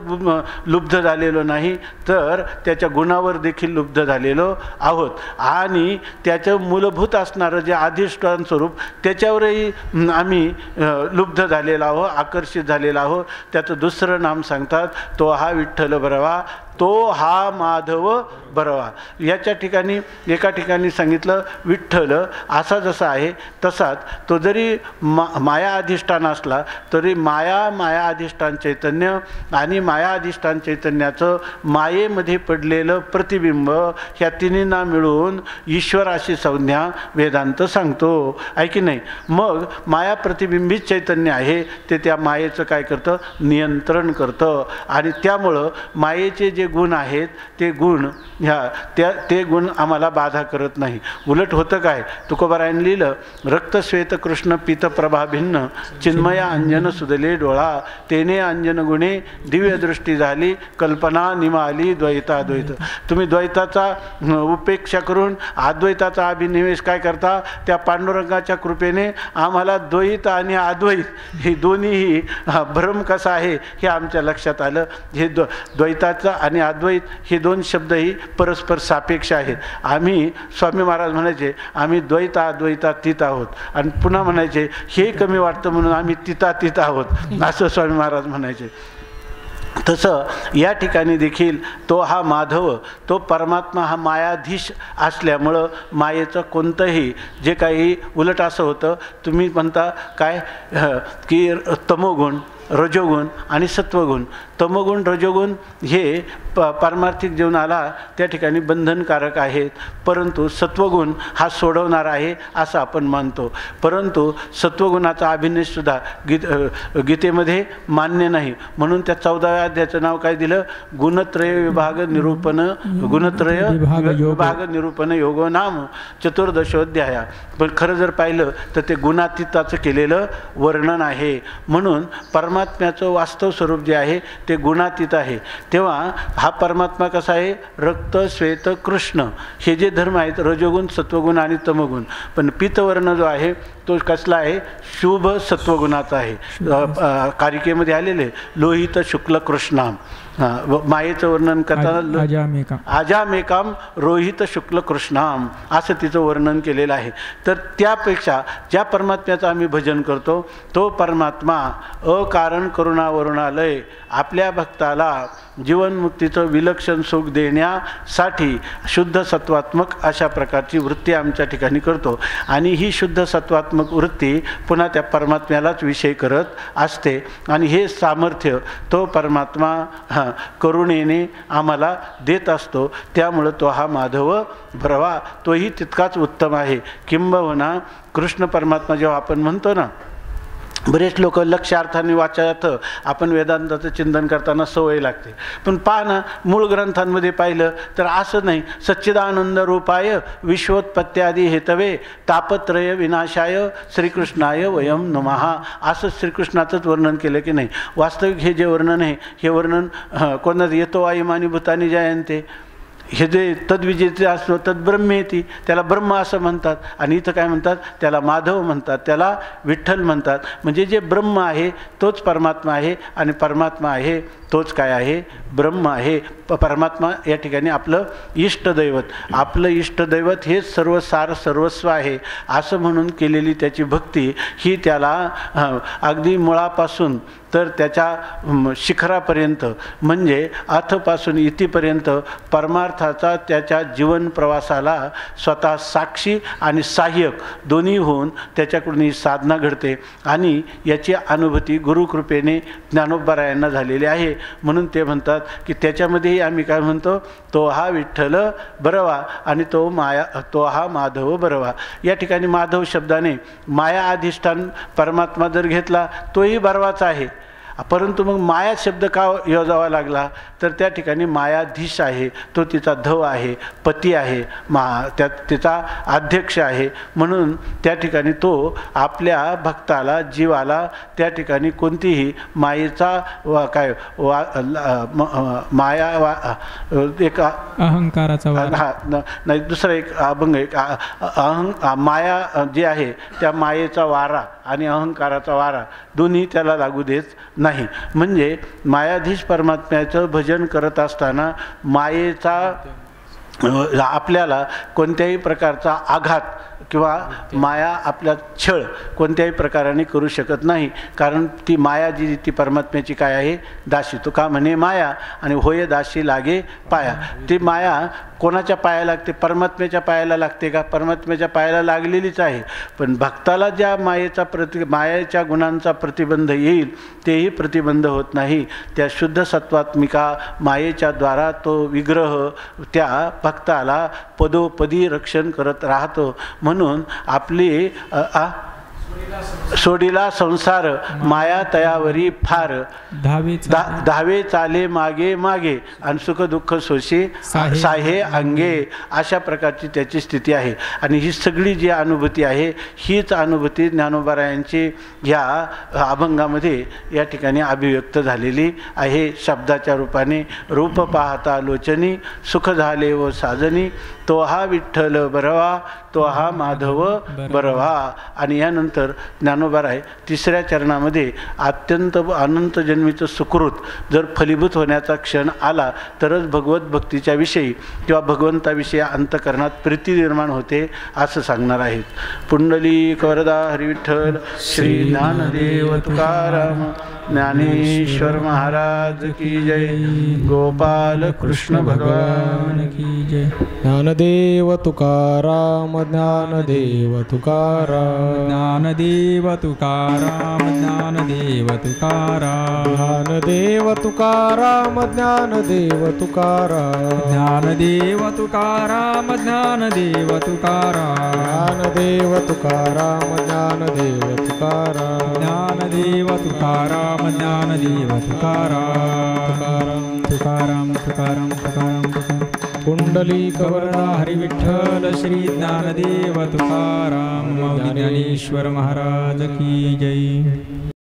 लुब्ध झालेलो नाही तर त्याच्या गुणावर देखील लुब्ध झालेलो आहोत आणि त्याचं मूलभूत असणारं जे अधिष्ठान स्वरूप त्याच्यावरही आम्ही लुब्ध झालेलो आहोत, आकर्षित झालेलो आहोत. त्याचं दुसरं नाम सांगतात तो हा विठ्ठल बरवा, तो हा माधव बरवा. याच्या ठिकाणी एका ठिकाणी सांगितलं विठ्ठल असा जसा आहे तसाच तो जरी माया अधिष्ठान असला तरी माया अधिष्ठान चैतन्य आणि माया अधिष्ठान चैतन्याचं मायेमध्ये पडलेलं प्रतिबिंब ह्या तिन्हींना मिळून ईश्वर अशी संज्ञा वेदांत सांगतो आहे की नाही. मग माया प्रतिबिंबित चैतन्य आहे ते त्या मायेचं काय करतं, नियंत्रण करतं आणि त्यामुळं मायेचे जे गुण आहेत ते गुण ते गुण आम्हाला बाधा करत नाही. उलट होतं काय, तुकोबारायांनी लिहिलं रक्तश्वेत कृष्ण पीत प्रभा भिन्न चिन्मया अंजन सुदले डोळा तेने अंजन गुणे दिव्य दृष्टी झाली कल्पना निमाली द्वैताद्वैत. तुम्ही द्वैताचा उपेक्षा करून अद्वैताचा अभिनिवेश काय करता, त्या पांडुरंगाच्या कृपेने आम्हाला द्वैत आणि अद्वैत हे दोन्हीही भ्रम कसा आहे हे आमच्या लक्षात आलं. हे द्वैताचा आणि अद्वैत हे दोन शब्दही परस्पर सापेक्ष आहेत. आम्ही स्वामी महाराज म्हणायचे आम्ही द्वैतातीत आहोत आणि पुन्हा म्हणायचे हे कमी वाटतं म्हणून आम्ही तितातीत आहोत असं स्वामी महाराज म्हणायचे. तसं या ठिकाणी देखील तो हा माधव, तो परमात्मा हा मायाधीश असल्यामुळं मायेचं कोणतंही जे काही उलट असं होतं. तुम्ही म्हणता काय की तमोगुण रजोगुण आणि सत्वगुण. तमोगुण रजोगुण हे पारमार्थिक जीवनाला त्या ठिकाणी बंधनकारक आहेत, परंतु सत्वगुण हा सोडवणार आहे असं आपण मानतो. परंतु सत्वगुणाचा अभिनिवेशसुद्धा गीतेमध्ये मान्य नाही. म्हणून त्या 14व्या अध्यायाचं नाव काय दिलं, गुणत्रय विभाग निरूपण, गुणत्रय विभाग निरूपण योगो नाम चतुर्दशोध्याया. पण खरं जर पाहिलं तर ते गुणातीताचं केलेलं वर्णन आहे. म्हणून परमात्म्याचं वास्तव स्वरूप जे आहे ते गुणातीत आहे. तेव्हा हा परमात्मा कसा आहे, रक्त श्वेत कृष्ण हे जे धर्म आहेत रजोगुण सत्वगुण आणि तमगुण. पण पीतवर्ण जो आहे तो कसला आहे, शुभ सत्वगुणाचा आहे. कारिकेमध्ये आलेले लोहित शुक्ल कृष्णाम, मायेचं वर्णन करताना आजामेकाम रोहित शुक्ल कृष्णाम असं तिचं वर्णन केलेलं आहे. तर त्यापेक्षा ज्या परमात्म्याचं आम्ही भजन करतो तो परमात्मा अकारण करुणावरुणालय आपल्या भक्ताला जीवनमुक्तीचं विलक्षण सुख देण्यासाठी शुद्ध सत्वात्मक अशा प्रकारची वृत्ती आमच्या ठिकाणी करतो. आणि ही शुद्ध सत्वात्मक वृत्ती पुन्हा त्या परमात्म्यालाच विषय करत असते. आणि हे सामर्थ्य तो परमात्मा करुणेने आम्हाला देत असतो. त्यामुळं तो हा माधव भरवा तोही तितकाच उत्तम आहे. किंबहुना कृष्ण परमात्मा जेव्हा आपण म्हणतो ना बरेच लोक लक्ष्यार्थाने वाचायत आपण वेदांताचं चिंतन करताना सवय लागते, पण पहा ना मूळ ग्रंथांमध्ये पाहिलं तर असं नाही. सच्चिदानंद रूपाय विश्वोत्पत्त्यादी हेतवे तापत्रय विनाशाय श्रीकृष्णाय वयम नमः असं श्रीकृष्णाचंच वर्णन केलं की नाही. वास्तविक हे जे वर्णन आहे हे वर्णन कोणाचं येतो आईमानी भूतानी जयंते, हे जे तद्विजेते असतो तद्ब्रह्मेती, त्याला ब्रह्म असं म्हणतात. आणि इथं काय म्हणतात, त्याला माधव म्हणतात, त्याला विठ्ठल म्हणतात. म्हणजे जे ब्रह्म आहे तोच परमात्मा आहे आणि परमात्मा आहे तोच काय आहे, ब्रह्म आहे. परमात्मा या ठिकाणी आपलं इष्टदैवत, आपलं इष्टदैवत हे सर्वसार सर्वस्व आहे असं म्हणून केलेली त्याची भक्ती ही त्याला अगदी मुळापासून तर त्याच्या शिखरापर्यंत म्हणजे अथपासून इतीपर्यंत परमार्थाचा त्याच्या जीवन प्रवासाला स्वतः साक्षी आणि सहाय्यक दोन्ही होऊन त्याच्याकडून ही साधना घडते. आणि याची अनुभूती गुरुकृपेने ज्ञानोबारायांना झालेली आहे. म्हणून ते म्हणतात की त्याच्यामध्येही आम्ही काय म्हणतो, तो हा विठ्ठल बरवा आणि तो हा माधव बरवा. या ठिकाणी माधव शब्दाने माया अधिष्ठान परमात्मा जर घेतला तोही बरवाच आहे, परंतु मग माया शब्द का योजावा लागला तर त्या ठिकाणी मायाधीश आहे, तो तिचा धव आहे, पती आहे, त्यात तिचा अध्यक्ष आहे. म्हणून त्या ठिकाणी तो आपल्या भक्ताला जीवाला त्या ठिकाणी कोणतीही मायेचा माया एक
अहंकाराचा
नाही दुसरा एक अभंग एक माया जे आहे त्या मायेचा वारा आणि अहंकाराचा वारा दोन्ही त्याला लागू देत नाही. म्हणजे मायाधीश परमात्म्याचं भजन करत असताना मायेचा आपल्याला कोणत्याही प्रकारचा आघात किंवा माया आपला छळ कोणत्याही प्रकाराने करू शकत नाही. कारण ती माया जी ती परमात्म्याची काय आहे, दासी. तो का म्हणे माया आणि होय दासी लागे पाया. ती माया कोणाच्या पाया लागते, परमात्म्याच्या पायाला लागते का, परमात्म्याच्या पायाला लागलेलीच आहे. पण भक्ताला ज्या मायेच्या गुणांचा प्रतिबंध येईल तेही प्रतिबंध होत नाही. त्या शुद्ध सत्वात्मिका मायेच्या द्वारा तो विग्रह त्या भक्ताला पदोपदी रक्षण करत राहतो. म्हणून आपली सोडीला संसार माया तयावरी फार धावे चाले मागे मागे आणि सुख दुःख सोशी साहे अंगे अशा प्रकारची त्याची स्थिती आहे. आणि ही सगळी जी अनुभूती आहे हीच अनुभूती ज्ञानोबारायांची ह्या अभंगामध्ये या ठिकाणी अभिव्यक्त झालेली आहे. शब्दाच्या रूपाने रूप पाहता लोचनी सुख झाले व साजनी तो हा विठ्ठल बरवा तो हा माधव बरवा. आणि यानंतर ज्ञानोबाराय तिसऱ्या चरणामध्ये अत्यंत अनंत जन्मीचं सुकृत जर फलीभूत होण्याचा क्षण आला तरच भगवत भक्तीच्या विषयी किंवा भगवंताविषयी अंतकरणात प्रीती निर्माण होते असं सांगणार आहेत. पुंडलिक वरदा हरिविठ्ठल श्री ज्ञानदेव तुकाराम ज्ञानेश्वर महाराज की जय. गोपाल कृष्ण भगवान की जय.
ज्ञानदेव तुकाराम ज्ञानदेव तुकाराम
ज्ञानदेव तुकाराम ज्ञानदेव तुकाराम
ज्ञानदेव तुकाराम ज्ञानदेव तुकाराम
ज्ञानदेव तुकाराम ज्ञानदेव तुकाराम
ज्ञानदेव तुकाराम ज्ञानदेव तुकाराम
ज्ञानदेव तुकाराम ज्ञानदेव तुकाराम तुकाराम तुकाराम तुकाराम.
पुंडलिक
वरदा हरिविठ्ठल श्री ज्ञानदेव तुकाराम ज्ञानेश्वर महाराज की जय.